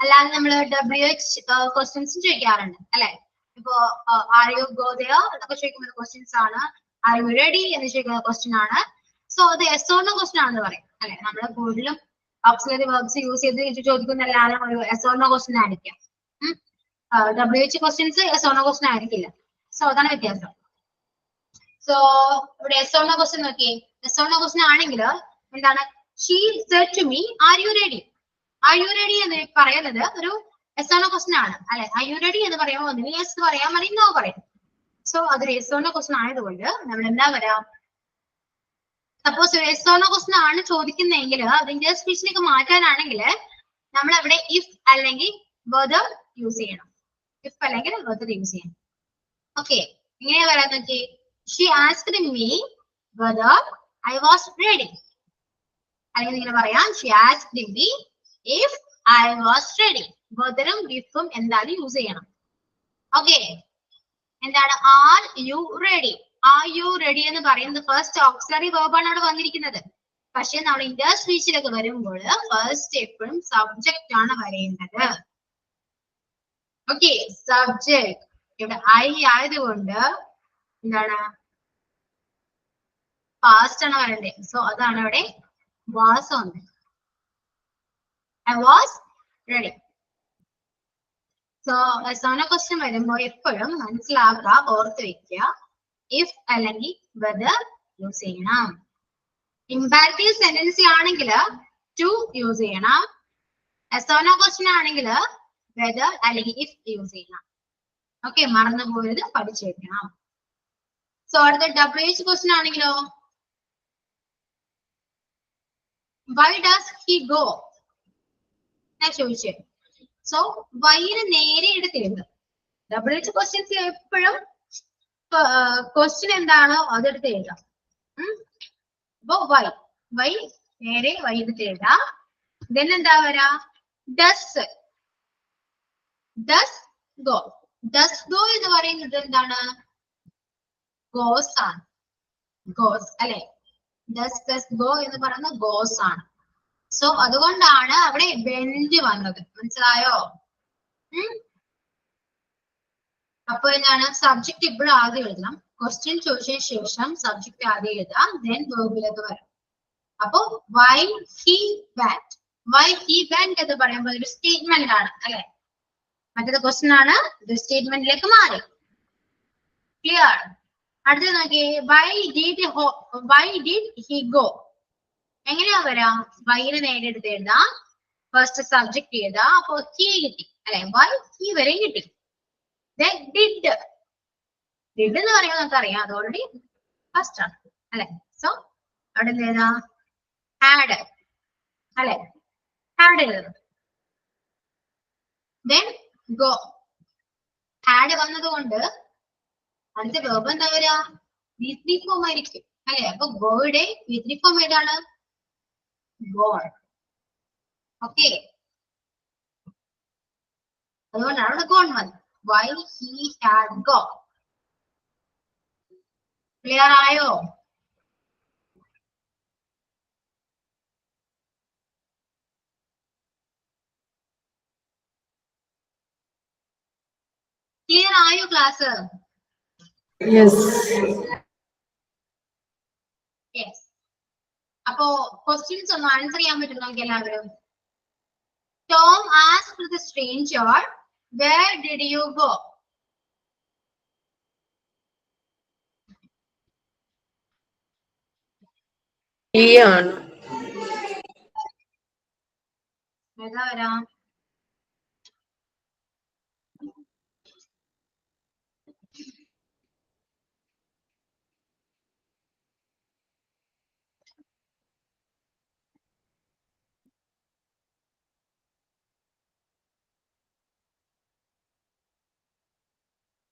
അല്ലാതെ നമ്മള് WH ക്വസ്റ്റ്യൻസ് ചോദിക്കാറുണ്ട് അല്ലെ? ഇപ്പോ ആർ യു ഗോ ദേർ എന്നൊക്കെ ചോദിക്കുന്ന ക്വസ്റ്റ്യൻസ് ആണ്. ആർ യു റെഡി എന്ന് ചോദിക്കുന്ന ക്വസ്റ്റ്യൻ ആണ്. സോ അത് yes or no ക്വസ്റ്റ്യൻ ആണെന്ന് പറയും അല്ലെ? നമ്മള് കൂടുതലും ഓക്സിലറി വെർബ്സ് യൂസ് ചെയ്ത് ചോദിക്കുന്ന എല്ലാവരും ഒരു yes or no ക്വസ്റ്റ്യൻ ആയിരിക്കും. WH questions yes or no question ആയിരിക്കില്ല. സോ അതാണ് വ്യത്യാസം. സോ ഇവിടെ yes or no ക്വസ്റ്റ്യൻ നോക്കിയേ. yes or no ക്വസ്റ്റ്യൻ ആണെങ്കിൽ എന്താണ്? she said to me, are you ready? are you ready എന്ന് പറയുന്നത് ഒരു yes or no ക്വസ്റ്റ്യൻ ആണ് അല്ലെ? are you ready എന്ന് പറയുമ്പോൾ ഒന്നുകിൽ yes എന്ന് പറയാൻ മതി, no പറയും. സോ അതൊരു yes or no ക്വസ്റ്റ്യൻ ആയതുകൊണ്ട് നമ്മൾ എന്താ പറയാ? സപ്പോസ് ഒരു yes or no ക്വസ്റ്റ്യൻ ആണ് ചോദിക്കുന്നതെങ്കിൽ അത് ഇന്ത്യൻ സ്പീച്ചിലേക്ക് മാറ്റാനാണെങ്കിൽ നമ്മൾ അവിടെ if അല്ലെങ്കിൽ whether യൂസ് ചെയ്യണം. if അല്ലെങ്കിൽ whether യൂസ് ചെയ്യണം. ഓക്കെ. ഇങ്ങനെ പറയാൻ നോക്കി. she asked me whether I was ready. അല്ലെങ്കിൽ ഇങ്ങനെ പറയാം, she asked me if I was ready. ബോധനും ifും എന്തായാലും യൂസ് ചെയ്യണം. ഓക്കെ, എന്താണ് are you ready? Are you ready എന്ന് പറയുന്നത് ഫസ്റ്റ് ഓക്സിലറി verb ആണ് അവിടെ വന്നിരിക്കുന്നത്. പക്ഷെ നമ്മൾ ഇന്റർസ്പീച്ചിലൊക്കെ വരുമ്പോൾ ഫസ്റ്റ് എപ്പോഴും സബ്ജക്റ്റ് ആണ് വരേണ്ടത്. ഓക്കെ, സബ്ജക്ട് ഇവിടെ I ആയതുകൊണ്ട് എന്താണ് പാസ്റ്റ് ആണ് വരേണ്ടത്. സോ അതാണ് ഇവിടെ was വന്നത്. I was ready. So Sona question വരുമ്പോൾ എപ്പോഴും മനസ്സിലാക്കുക, ഓർത്ത് വെക്കുക, ഇഫ് അല്ലെങ്കിൽ വെദർ യൂസ് ചെയ്യണം. ഇംപാരറ്റീവ് സെന്റൻസി ആണെങ്കിൽ ടു യൂസ് ചെയ്യണം. സോന ക്വസ്റ്റ്യൻ ആണെങ്കിൽ വെദർ അല്ലെങ്കിൽ ഇഫ് യൂസ് ചെയ്യണം. ഓക്കെ, മറന്നു പോയത് പഠിച്ചു വെക്കണം. സോ അടുത്ത WH ക്വസ്റ്റ്യൻ ആണെങ്കിലോ, why does he go? ഞാൻ ചോദിച്ചേ. സോ വൈന് നേരെ എടുത്ത് എഴുതുക. WH ക്വസ്റ്റ്യൻസ് എപ്പോഴും ക്വസ്റ്റ്യൻ എന്താണോ അതെടുത്ത് എഴുതാം. അപ്പൊ വൈ നേരെ വൈ എടുത്ത് എഴുതാം. ദെൻ എന്താ വരാ, ഡസ് ഗോ. ഡസ് ഗോ എന്ന് പറയുന്നത് എന്താണ്, ഗോസ് ആണ്. ഗോസ് അല്ലെ, ഡസ് ഗോ എന്ന് പറയുന്നത് ഗോസ് ആണ്. സോ അതുകൊണ്ടാണ് അവിടെ വെന്റ് വന്നത്. മനസ്സിലായോ? അപ്പൊ എന്താണ്, സബ്ജക്ട് ഇപ്പോഴും ആദ്യം എഴുതണം. ക്വസ്റ്റ്യൻ ചോദിച്ചതിന് ശേഷം സബ്ജക്ട് ആദ്യം എഴുതാം, ദെൻ വേർബിലേക്ക് വരാം. അപ്പൊ വൈ ഹി വെന്റ് എന്ന് പറയുമ്പോൾ ഒരു സ്റ്റേറ്റ്മെന്റ് ആണ് അല്ലെ, മറ്റേത് ക്വസ്റ്റ്യൻ ആണ്, ഇത് സ്റ്റേറ്റ്മെന്റിലേക്ക് മാറി. ക്ലിയർ? അടുത്തത് നോക്കിയേ, വൈ ഡിഡ് ഹി ഗോ. എങ്ങനെയാ വരാം, വൈന് നേരെ എടുത്ത് എഴുതാം, ഫസ്റ്റ് സബ്ജക്ട് എഴുതാം. അപ്പൊ ഹി കിട്ടി അല്ലെ, വൈ ഹി വരെ കിട്ടി. ഡിഡ് എന്ന് പറയുമ്പോൾ നമുക്ക് അറിയാം, അത് ഓൾറെഡി ഫസ്റ്റ് ആണ് അല്ലെ. സോ അവിടെ എന്ത് ചെയ്താ, ഹാഡ് അല്ലെ, ഹാഡ് എഴുതുന്നു. ദെൻ ഗോ, ഹാഡ് വന്നത് കൊണ്ട് അടുത്ത വെർബ് എന്താ വരാ, V3 ഫോം ആയിരിക്കും അല്ലെ. അപ്പൊ ഗോയുടെ V3 ഫോം ഏതാണ്, gone. ഓക്കെ, അതുകൊണ്ടാണ് അവിടെ gone വന്നത്. Why he had gone. Clear ആയോ? ക്ലിയർ ആയോ ക്ലാസ്? യെസ്. യെസ്. അപ്പോ ക്വസ്റ്റ്യൻസ് ഒന്ന് ആൻസർ ചെയ്യാൻ പറ്റും നമുക്ക് എല്ലാവരും. Tom asked the stranger, where did you go? ഈ ആണ്. ഏതാ വരാം,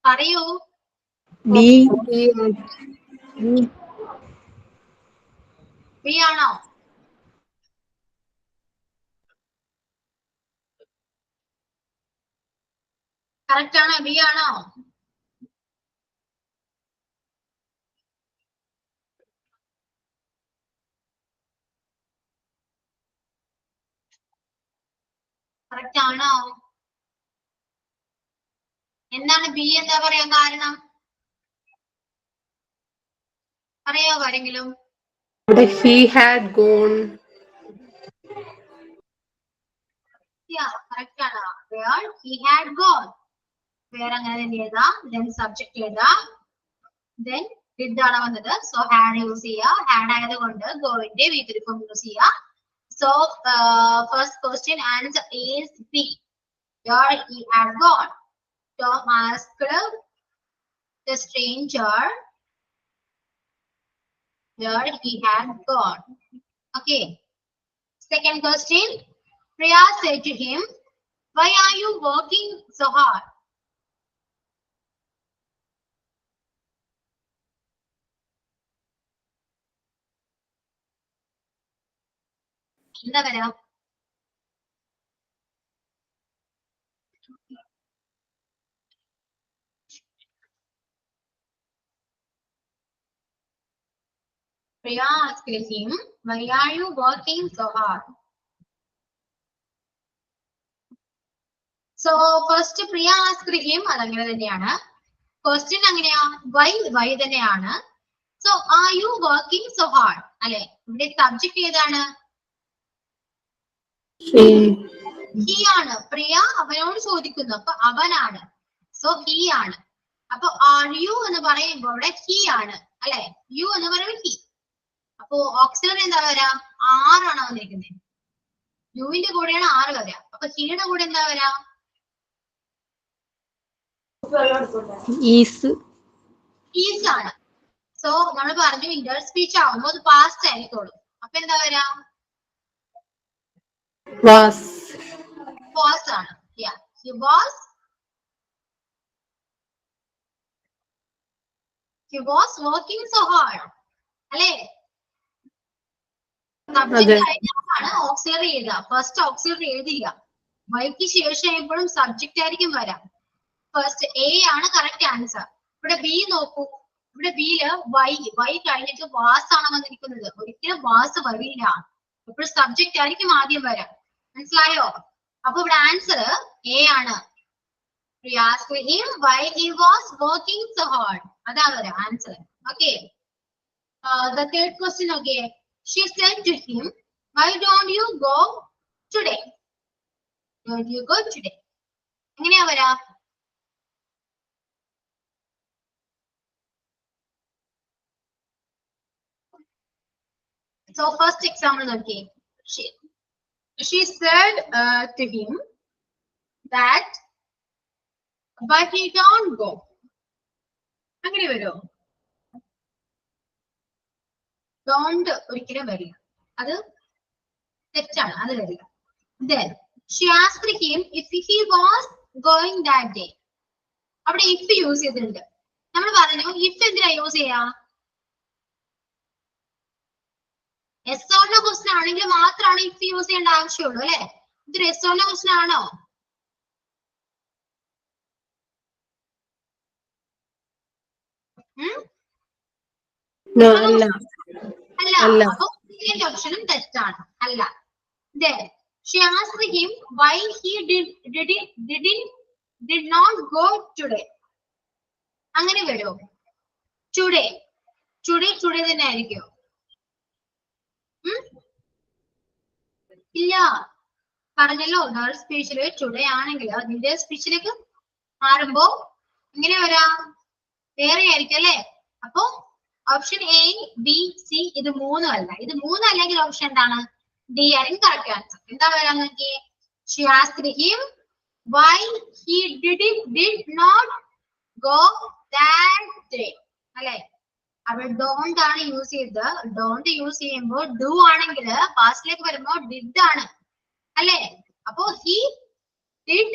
പറയൂ. ബി. ബി ആണോ? കറക്റ്റ് ആണോ? ബി ആണോ? കറക്റ്റ് ആണോ? എന്താണ് ബി എന്താ പറയാൻ കാരണം, അറിയോ ആരെങ്കിലും? he had gone. കറക്റ്റ് ആണ്. Where he had gone. വേറെ അങ്ങനെ തന്നെ എഴുതാം. ദെൻ സബ്ജക്ട് എഴുതാം. ദെൻ ഡിഡ് ആണ് വന്നത്. സോ ഹാഡ് യൂസ് ചെയ്യുക. ഹാഡ് ആയതുകൊണ്ട് ഗോയിന്റെ V3 ഫോം യൂസ് ചെയ്യുക. So first question answer is B. Where he had gone. Tom asked the stranger where he had gone. Okay. Second question. Priya said to him, why are you working so hard? എന്താ വരാ? Priya asked him, why are you working so hard? So first Priya asked him, അതങ്ങനെ തന്നെയാണ്. Question അങ്ങനെയാ, why തന്നെയാണ്. So are you working so hard? അല്ലെ, ഇവിടെ subject ഏതാണ്? He ആണ്. പ്രിയ അവനോട് ചോദിക്കുന്നു, അപ്പൊ അവനാണ്. സോ he ആണ്. അപ്പൊ are you എന്ന് പറയുമ്പോൾ ഇവിടെ he ആണ് അല്ലെ, you എന്ന് പറയുമ്പോൾ he. അപ്പൊ ഓക്സിലറി എന്താ വരാ? ആറാണ് വന്നിരിക്കുന്നത്. യുവിന്റെ കൂടെയാണ് ആറ് വരാ. അപ്പൊ ഹീയുടെ കൂടെ എന്താ വരാ? ഈസ് ആണ്. സോ നമ്മൾ പറഞ്ഞു ഇന്റർ സ്പീച്ച് ആവുമ്പോ അത് പാസ്റ്റ് ആയിരിക്കുള്ളൂ. അപ്പൊ എന്താ വരാ? Was ആണ്. Yeah, he was working so hard. അല്ലേ? സബ്ജക്ട് കഴിഞ്ഞാണ് ഓക്സിലറി എഴുതുക. ഫസ്റ്റ് ഓക്സിലറി എഴുതുക. വൈക്ക് ശേഷം എപ്പോഴും സബ്ജക്ട് ആയിരിക്കും വരാം. ഫസ്റ്റ് എ ആണ് കറക്റ്റ് ആൻസർ. ഇവിടെ ബി നോക്കൂ. ഇവിടെ ബിയില് വൈ കഴിഞ്ഞിട്ട് വാസ് ആണ് വന്നിരിക്കുന്നത്. ഒരിക്കലും വാസ് വരില്ല. ഇപ്പോൾ സബ്ജക്ട് ആയിരിക്കും ആദ്യം വരാം. മനസ്സിലായോ? അപ്പൊ ഇവിടെ ആൻസർ എ ആണ്. why he was working so hard. അതാണ് വരാം answer. Okay. The third question, okay. She said to him, why don't you go today? Don't you go today? എങ്ങനെയാ വരാ? So first example, okay. She said to him that, but he don't go. അങ്ങനെ വരുമോ? Don't ഒരിക്കലും വരില്ല. അത് തെറ്റാണ്. അത് വരില്ല. Then she asked him if he was going that day. അവിടെ if യൂസ് ചെയ്തിട്ടുണ്ട്. നമ്മൾ പറഞ്ഞു if എന്തിനാ യൂസ് ചെയ്യാ? എസ് ഓർണ ക്വസ്റ്റൻ ആണെങ്കിൽ മാത്രമാണ് if യൂസ് ചെയ്യേണ്ട ആവശ്യമുള്ളൂ അല്ലെ? ഇതൊരു എസ് ഓർണ ക്വസ്റ്റൻ ആണോ? അല്ല. അപ്പൊ സെക്കൻഡ് ഓപ്ഷനും തെറ്റാണ്. അല്ല. Then she asked him why he did not go today. അങ്ങനെ വരുമോ? ടുഡേ തന്നെ ആയിരിക്കും. ഇല്ല, പറഞ്ഞല്ലോ ഗേൾ സ്പീച്ചില് ടുഡേ ആണെങ്കിൽ നിന്റെ സ്പീച്ചിലേക്ക് മാറുമ്പോ ഇങ്ങനെ വരാം, വേറെ ആയിരിക്കും അല്ലെ? അപ്പൊ ഓപ്ഷൻ എ ബി സി ഇത് മൂന്നും അല്ല. ഇത് മൂന്നല്ലെങ്കിൽ ഓപ്ഷൻ എന്താണ്? ഡി ആയിരിക്കും കറക്റ്റ് ആൻസർ. എന്താ വരാൻ നോക്കിയേ? She asked him why he did not go that day. അല്ലെ? അവിടെ ഡോണ്ട് ആണ് യൂസ് ചെയ്തത്. ഡോണ്ട് യൂസ് ചെയ്യുമ്പോൾ ഡു ആണെങ്കിൽ പാസ്റ്റിലേക്ക് വരുമ്പോ ഡിഡ് ആണ് അല്ലെ? അപ്പോ he did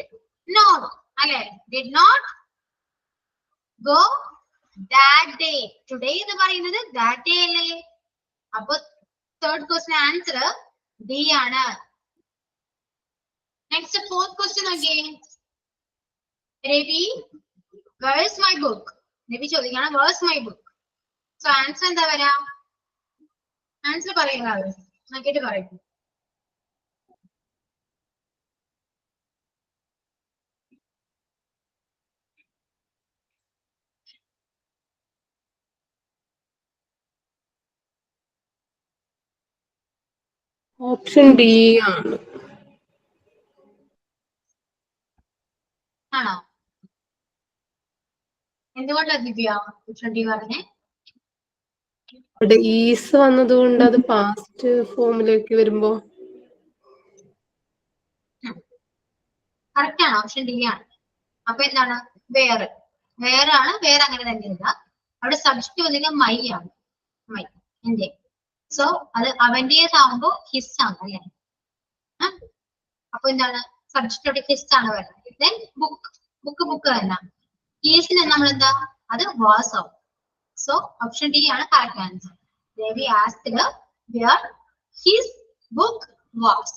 not അല്ലെ? did not go that day. Today എന്ന് പറയുന്നത് that day അല്ലേ? അപ്പൊ തേർഡ് ക്വസ്റ്റ്യൻ ആൻസർ ഡി ആണ്. Next fourth question again. Ravi, where is my book? Ravi ചോദിക്കണം where is my book? So answer എന്താ വരാ? ആൻസർ പറയുക നോക്കിയിട്ട് പറയും. ഓപ്ഷൻ ഡി ആണ്. ആണോ? എന്തുകൊണ്ടാ ദിവ്യ ഓപ്ഷൻ ഡി പറഞ്ഞേ? ഇവിടെ ഈസ് വന്നതുകൊണ്ട് അത് പാസ്റ്റ് ഫോമിലേക്ക് വരുമ്പോ കറക്റ്റ് ആണ്. ഓപ്ഷൻ ഡി ആണ്. അപ്പൊ എന്താണ്? വേറെ ആണ്. വേറെ അങ്ങനെ തന്നെ ഇല്ല. അവിടെ സബ്ജക്ട് വന്നില്ല മൈ ആണ്. മൈ എന്റെ. സോ അത് അവന്റേതാവുമ്പോ ഹിസ് ആണ് അല്ലെ? അപ്പൊ എന്താണ്? സബ്ജക്റ്റോടെ ഹിസ് ആണ് വരുന്നത്. ദെൻ ബുക്ക് തന്നെ. ഹീസിന് നമ്മൾ എന്താ? അത് വാസ് ആവും. സോ ഓപ്ഷൻ ഡി ആണ് correct answer. Devi asked where his book was.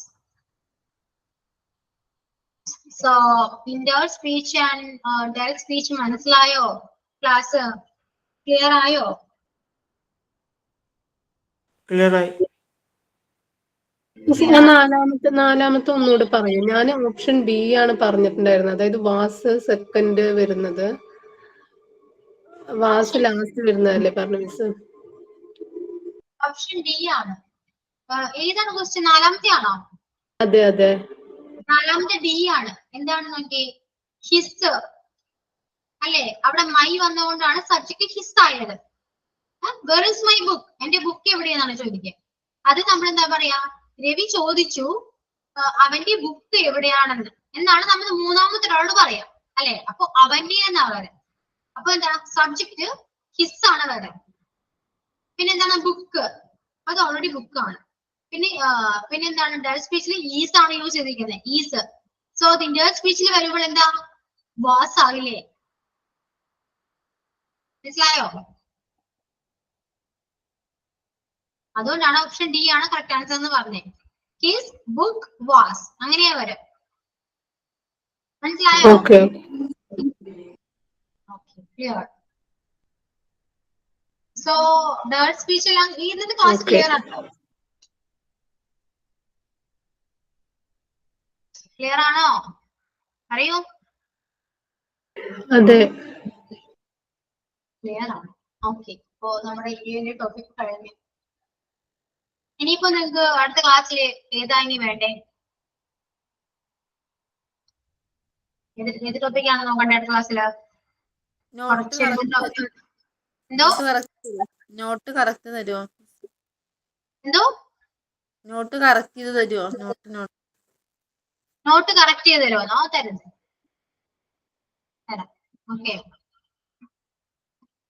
So indirect speech and direct speech മനസ്സിലായോ class clear ആയോ? ക്ലിയർ ആയി. ഞാൻ നാലാമത്തെ ഒന്നുകൂടെ പറയും. ഞാൻ ഓപ്ഷൻ ബി ആണ് പറഞ്ഞിട്ടുണ്ടായിരുന്നത്. അതായത് വാസ് സെക്കൻഡ് വരുന്നത്, വാസ് ലാസ്റ്റ് വരുന്നതല്ലേ പറഞ്ഞു മിസ്? ഓപ്ഷൻ ഡി ആണ്. ഏതാണ് ക്വസ്റ്റ്യൻ? നാലാമത്തെ ആണോ? അതെ അതെ, നാലാമത്തെ ഡി ആണ്. എന്താണ് നോക്കി? ഹിസ് അല്ലേ? അവിടെ മൈ വന്നുകൊണ്ടാണ് സബ്ജക്ട് ഹിസ് ആയത്. Where is my book? എന്റെ ബുക്ക് എവിടെയെന്നാണ് ചോദിക്കുക. അത് നമ്മൾ എന്താ പറയാ? രവി ചോദിച്ചു അവന്റെ ബുക്ക് എവിടെയാണെന്ന് എന്നാണ് നമ്മൾ മൂന്നാമത്തെ ഒരാളോട് പറയാം അല്ലെ? അപ്പൊ അവന്റെ എന്നാ പറയാം. അപ്പൊ എന്താ? സബ്ജക്ട് ഹിസ് ആണ് വരാം. പിന്നെ എന്താണ്? ബുക്ക്, അത് ഓൾറെഡി ബുക്ക് ആണ്. പിന്നെ എന്താണ്? ഡയറക്ട് സ്പീച്ചിൽ ഈസ് ആണ് യൂസ് ചെയ്തിരിക്കുന്നത്, ഈസ്. സോ ഇൻഡയറക്ട് സ്പീച്ചിൽ വരുമ്പോൾ എന്താ? വാസ് ആവില്ലേ? മനസ്സിലായോ? അതുകൊണ്ടാണ് ഓപ്ഷൻ ഡി ആണ് കറക്റ്റ് ആൻസർ എന്ന് പറഞ്ഞത്. ഹിസ് ബുക്ക് വാസ്, അങ്ങനെയാ വരാം. മനസ്സിലായോ? Okay. Clear. So direct speech എല്ലാം ഇന്നത്തെ ക്ലാസ് ക്ലിയർ ആണോ? ക്ലിയർ ആണോ? അറിയോ? അതെ, ക്ലിയർ ആണ്. ഓക്കെ. അപ്പോ നമ്മുടെ ഈ ഒരു ടോപ്പിക് കഴിഞ്ഞു. ഇനിയിപ്പോ നിങ്ങൾക്ക് അടുത്ത ക്ലാസ്സിൽ ഏതാ ഇനി വേണ്ടേ? ഏത് ടോപ്പിക്കാണ് നോക്കണ്ടേ അടുത്ത ക്ലാസ്സിൽ? എന്തോ നോട്ട് കറക്റ്റ് തരുമോ? എന്തോ നോട്ട് കറക്റ്റ് ചെയ്ത് തരുമോ? നോട്ട് കറക്റ്റ് ചെയ്ത് തരുമോ? തരാം. ഓക്കെ,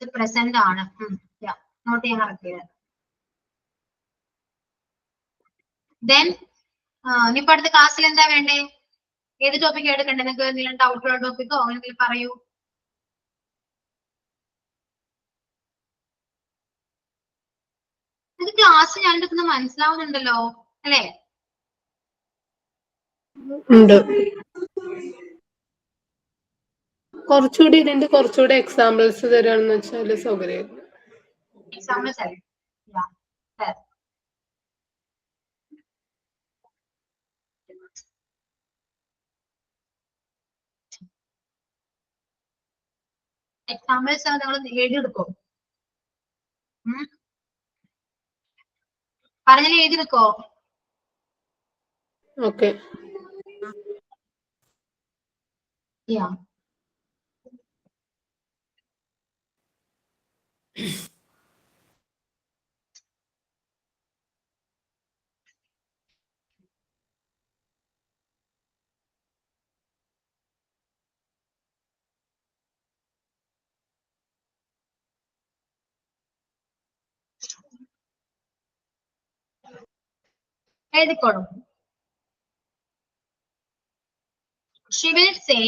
ഇത് പ്രസന്റ് ആണ്. നോട്ട് ചെയ്യാൻ കറക്റ്റ് ചെയ്ത്. ദെൻ ഇനിയിപ്പോ അടുത്ത ക്ലാസ്സിൽ എന്താ വേണ്ടേ? ഏത് ടോപ്പിക് എടുക്കണ്ടേ? നിങ്ങൾക്ക് എന്തെങ്കിലും ഡൗട്ടുള്ള ടോപ്പിക്കോ അങ്ങനെ പറയൂ. ഇത് ക്ലാസ് ഞാൻ എടുക്കുന്ന മനസ്സിലാവുന്നുണ്ടല്ലോ അല്ലേ? ഉണ്ട്. കുറച്ചുകൂടി എക്സാമ്പിൾസ് തരാണെന്ന് വെച്ചാൽ സൗകര്യം. എക്സാമ്പിൾസ് അല്ലേ? എക്സാമ്പിൾസ് നിങ്ങൾ എഴുതിയെടുക്കോ? പറഞ്ഞാൽ എഴുതിയെടുക്കോ? Okay. എഴുതിക്കോളൂ. She will say,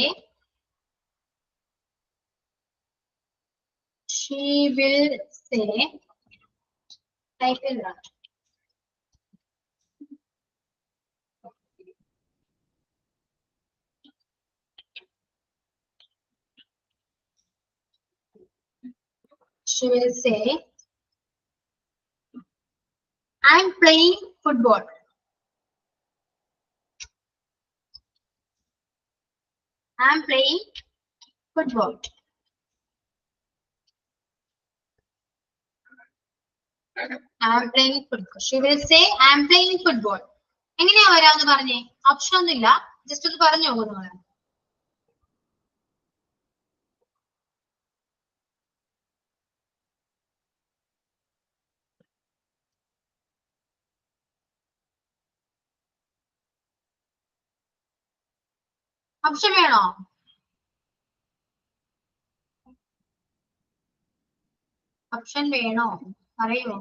type in that. She will say, I'm playing football. I'm playing football. I'm playing football. She will say, I'm playing football. എങ്ങനെയാ വരാന്ന് പറഞ്ഞേ? ഓപ്ഷൻ ഒന്നുമില്ല, ജസ്റ്റ് ഒന്ന് പറഞ്ഞു നോക്കൂ നിങ്ങൾ. ഓപ്ഷൻ വേണോ? ഓപ്ഷൻ വേണോ? പറയൂ.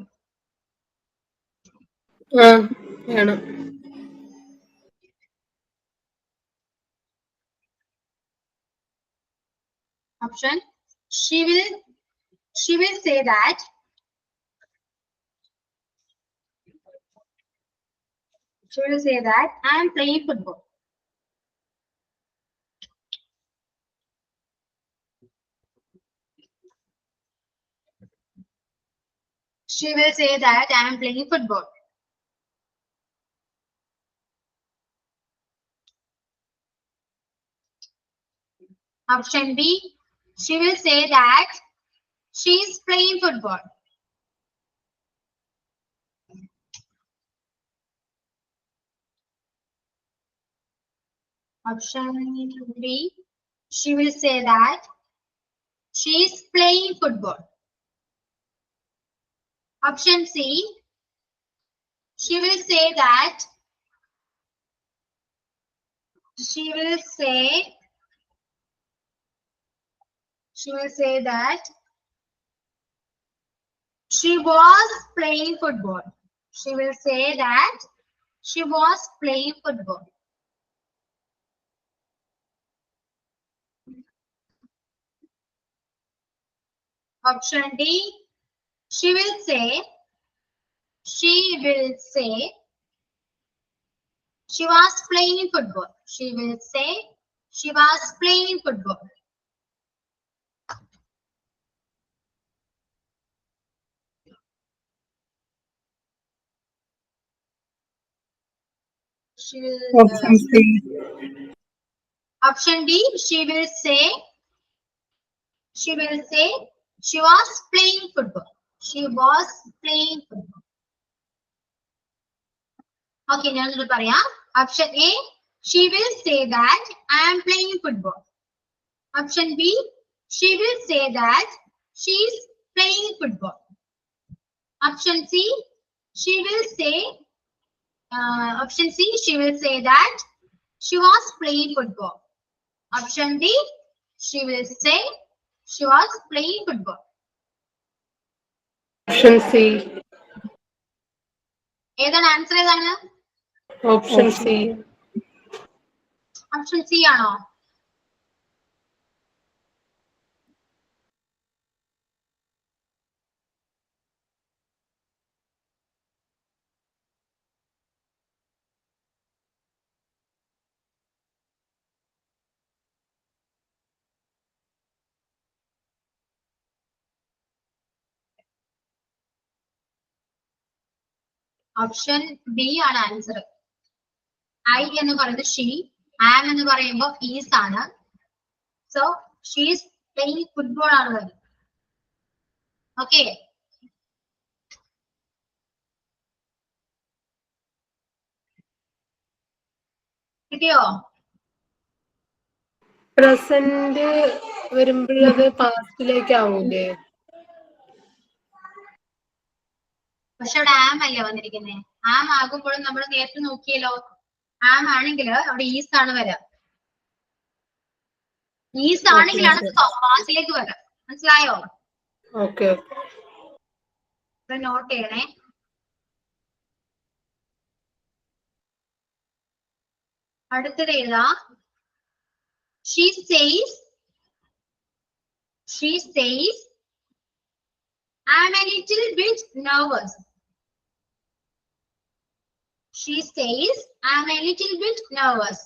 വേണം. Option, she will say that She will say that I am playing football. She will say that I am playing football. Option B, she will say that she is playing football. Option B, she will say that she is playing football. Option C, she will say that she will say that she was playing football. She will say that she was playing football. Option D, she will say she was playing football. She will say she was playing football. She will, option D, she will say she was playing football. She was playing football. Okay, now option A, she will say that I am playing football. Option B, she will say that she is playing football. Option C, she will say that she was playing football. Option D, she will say she was playing football. Option C. ഏതാണ് answer ഏതാണ്? Option C. Option C ആണോ? Option B ആണ് answer. I എന്ന് പറയുന്നത് she, ആം എന്ന് പറയുമ്പോൾ is ആണ്. So she's playing football ആണ് വരുന്നത്. ഓക്കെ, കിട്ടിയോ? പ്രസന്റ് വരുമ്പോഴത് പാസ്റ്റിലേക്ക് ആവൂലേ? പക്ഷെ അവിടെ ആം അല്ലേ വന്നിരിക്കുന്നത്. ആം ആകുമ്പോഴും നമ്മൾ നേരത്തെ നോക്കിയല്ലോ, ആം ആണെങ്കിൽ അവിടെ ഈസ് ആണ് വരാ. ഈസ് ആണെങ്കിലാണ് പാസ്റ്റിലേക്ക് വരാം. മനസ്സിലായോ? ഓക്കെ, നോട്ട് ചെയ്യണേ. അടുത്തത് എഴുതാ. She says I'm a little bit nervous. She says I'm a little bit nervous.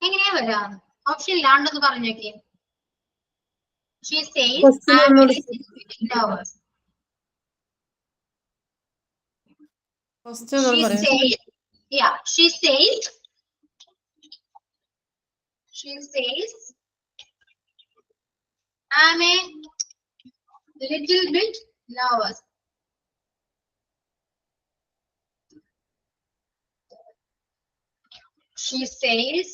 എങ്ങനെയാ വരാ? Option ഇല്ലാണ്ടെന്ന് പറഞ്ഞേക്കെ. She says I'm a little bit nervous. She says I'm a little bit nervous. She says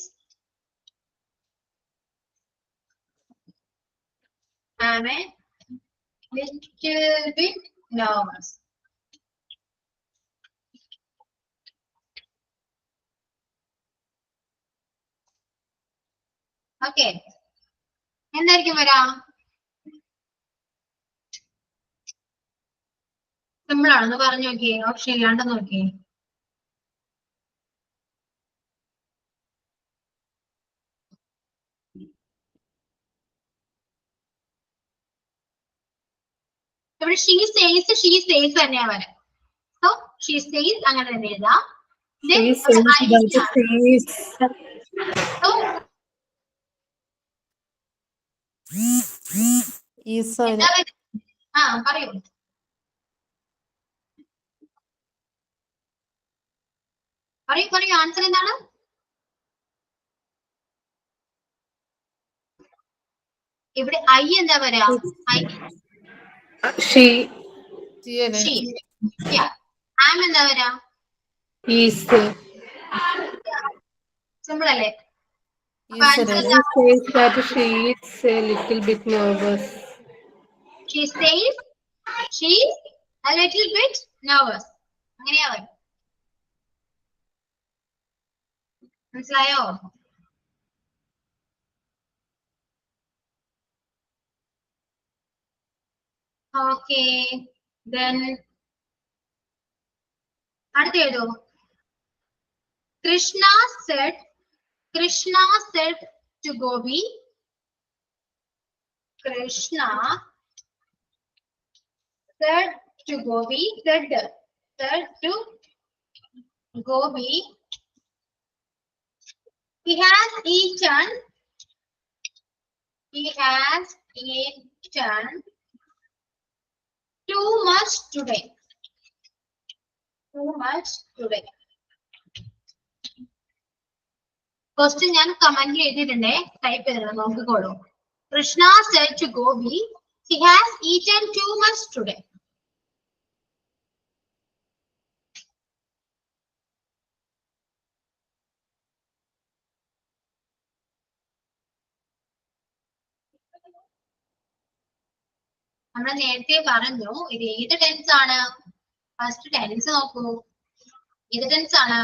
I'm a little bit nervous. Okay, എന്തായിരിക്കും വരാ? Simple ആണെന്ന് പറഞ്ഞു നോക്കിയേ. Option ഇല്ലാണ്ട് നോക്കിയേ. ഇവിടെ she says തന്നെയാ വരാം. So she says അങ്ങനെ തന്നെ എഴുതാം. Then She അവിടെ says I that ആണ്. she is. So ഈസോന് എന്താ വരും? പറയൂ. പറയൂ ആൻസർ എന്താണ്? ഇവിടെ ഐ എന്താ വരാ? I She she. Yeah. ആം എന്താ വരാ? is. സിമ്പിൾ അല്ലേ? അപ്പൊ ഈസന് ആൻസർ She എന്താ? says that she is a little bit nervous. She says she's a little bit nervous. അങ്ങനെയാ വരും. മനസ്സിലായോ? Okay. Then അടുത്ത എഴുതൂ. Krishna said to Gopi. Krishna said to Gopi. Said to Gopi. He has eaten too much today. Question ഞാൻ കമന്റിൽ എഴുതിയിട്ടുണ്ടേ, type ചെയ്തിട്ടുണ്ട്, നോക്കിക്കോളൂ. Krishna said to Gopi, he has eaten too much today. നമ്മൾ നേരത്തെ പറഞ്ഞു ഇത് ഏത് ടെൻസ് ആണ്? ഫസ്റ്റ് ടെൻസ് നോക്കൂ. ഏത് ടെൻസ് ആണ്?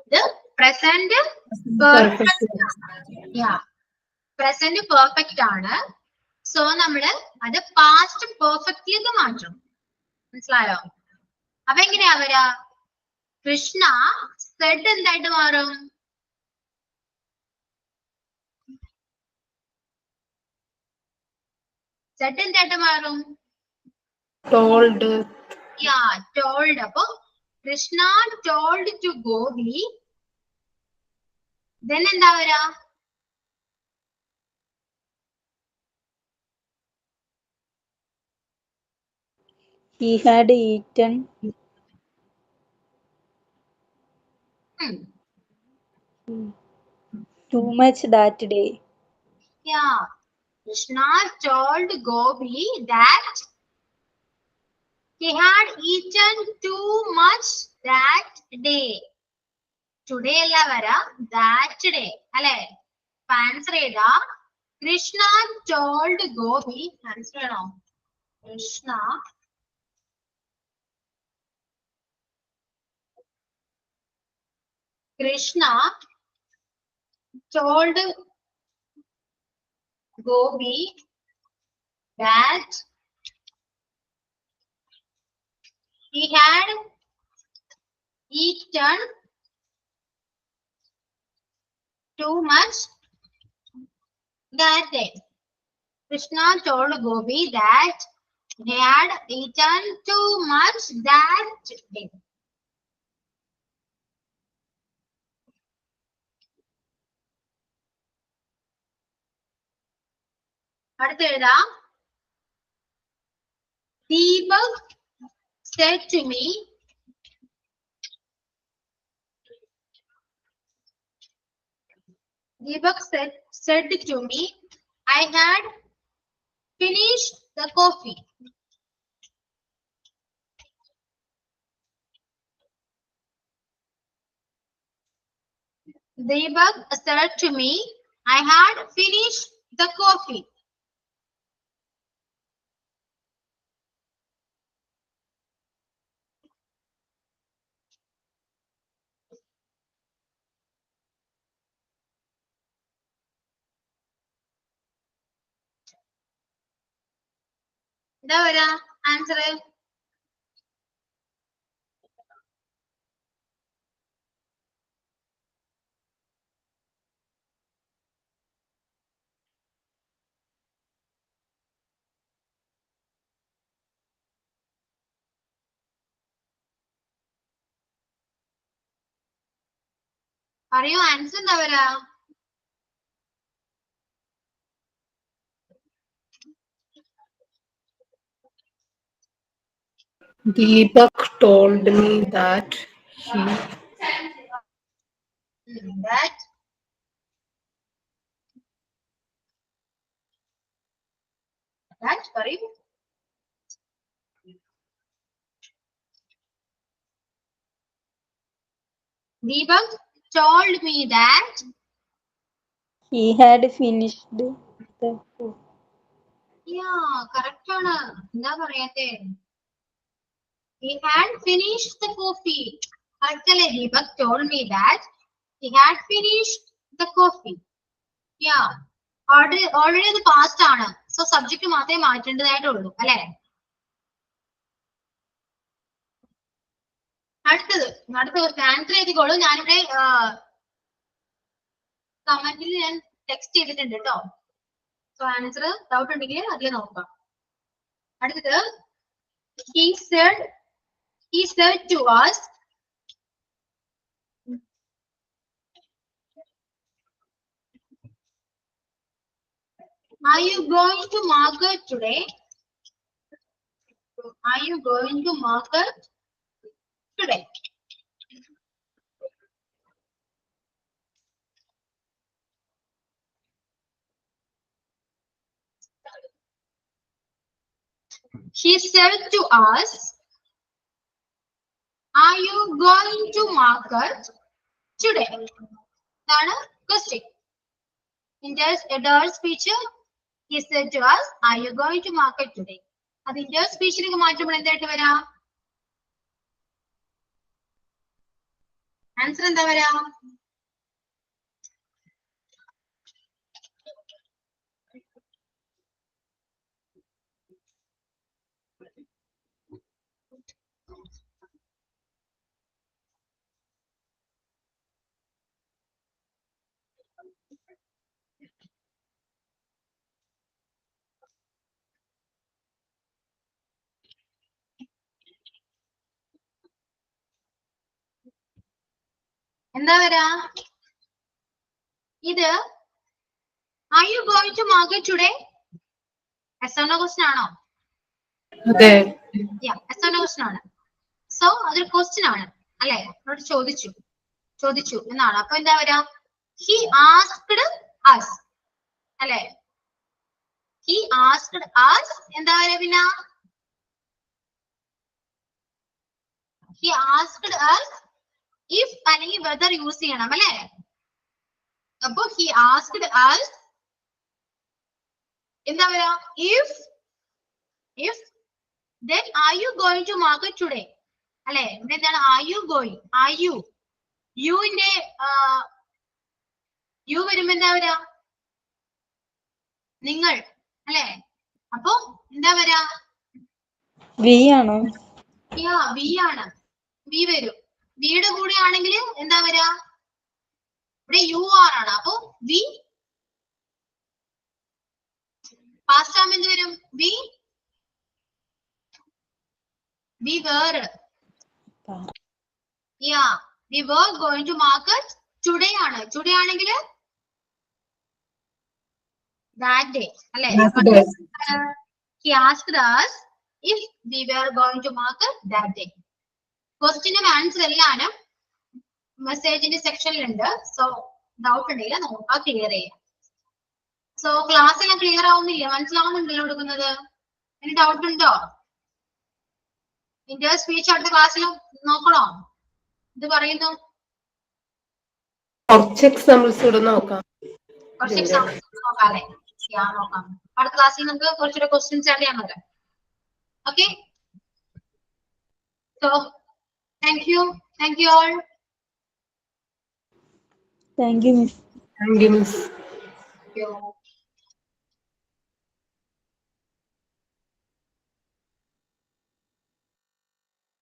ഇത് പ്രസന്റ് പെർഫെക്റ്റ്. പ്രസന്റ് പെർഫെക്റ്റ് ആണ്. സോ നമ്മള് അത് പാസ്റ്റ് പെർഫെക്റ്റിലേക്ക് മാറ്റും. മനസ്സിലായോ? അപ്പൊ എങ്ങനെയാ വരാ? കൃഷ്ണ സെഡ് എന്തായിട്ട് മാറും? സെഡ് എന്തായിട്ട് മാറും? Told. ടോൾഡ്. അപ്പൊ Krishna told to Gopi. then എന്താ വരാ? He had eaten too much that day. Krishna told Gopi that he had eaten too much that day. Today അല്ല വരാ, that day അല്ലെ? ആൻസർ ചെയ്താ കൃഷ്ണ told Gopi. ആൻസർ ആണോ? Krishna told Gopi that he had eaten too much that day. Krishna told Gopi that he had eaten too much that day. അടുത്ത എഴുതാം. Deepak said to me, I had finished the coffee. Deepak said to me, I had finished the coffee. എന്താ വരാ answer? പറയൂ answer എന്താ വരാ? Deepak told me that he that പറയൂ. Deepak told me that he had finished the course. correct ആണ്. എന്താ പറയാത്തെ? He had finished the coffee. Actually, Deepak told me that he had finished the coffee. Already the past ആണ്. So subject മാത്രമേ മാറ്റേണ്ടതായിട്ടുള്ളൂ അല്ലെ? അടുത്തത് answer എഴുതിക്കോളൂ. ഞാനിവിടെ കമന്റിൽ ഞാൻ text ചെയ്തിട്ടുണ്ട് കേട്ടോ. സോ ആൻസർ ഡൗട്ട് ഉണ്ടെങ്കിൽ അതിൽ നോക്കാം. അടുത്തത് he said to us, are you going to market today? Are you going to market today? He said to us, are you going to market today? That's a question. In their speech, he said to us, are you going to market today? That's in their speech. Answer എന്താ വരാ? എന്താ വരാ? ഇത് are you going to market today? Yes or no question ആണോ? അതെ. yes or no question ആണ്. So അതൊരു question ആണ് അല്ലെ? അവരോട് ചോദിച്ചു എന്നാണ്. അപ്പൊ എന്താ വരാ? he asked us അല്ലെ? he asked us എന്താ വരാ? പിന്നെ he asked us if അല്ലെങ്കിൽ whether യൂസ് ചെയ്യണം അല്ലെ? അപ്പൊ he asked us എന്താ വരാ? if then are you going to market today? അല്ലെ? ഇവിടെ എന്താണ്? are you going? are you ന്റെ യു വരുമ്പോ എന്താ വരാ? നിങ്ങൾ അല്ലെ? അപ്പൊ എന്താ വരാ? വി ആണോ? വി ആണ്. വി വരും. വിയുടെ കൂടെ ആണെങ്കിൽ എന്താ വരാ? ഇവിടെ യു ആർ ആണ്. അപ്പൊ വി പാസ്റ്റ് ആകുമ്പോ എന്ത് വരും? We were we were going to market today ആണ്. today ആണെങ്കിൽ that day അല്ലെ? he asked us if we were going to market that day. ക്വസ്റ്റ്യനും ആൻസർ എല്ലാനും മെസ്സേജിന്റെ സെക്ഷനിൽ ഉണ്ട്. സോ ഡൗട്ട് ഉണ്ടെങ്കിൽ നോക്കാം, ക്ലിയർ ചെയ്യാം. സോ ക്ലാസ് എല്ലാം ക്ലിയർ ആവുന്നില്ല? മനസ്സിലാവുന്നുണ്ടല്ലോ കൊടുക്കുന്നത്? ഇനി ഡൗട്ട് ഉണ്ടോ? ഇന്റർ സ്പീച്ച് അടുത്ത ക്ലാസ്സിൽ നോക്കണോ? ഇത് പറയുന്നു കുറച്ച് എക്സാമ്പിൾസ് കൂടെ നോക്കാം. കുറച്ച് എക്സാമ്പിൾസ് നോക്കാം അല്ലെ? നോക്കാം. അടുത്ത ക്ലാസ്സിൽ നമുക്ക് കുറച്ചുകൂടെ ക്വസ്റ്റ്യൻസ് ആഡ് ചെയ്യാൻ പറ്റാം. Okay, so thank you all. Thank you miss. Thank you miss. Thank you.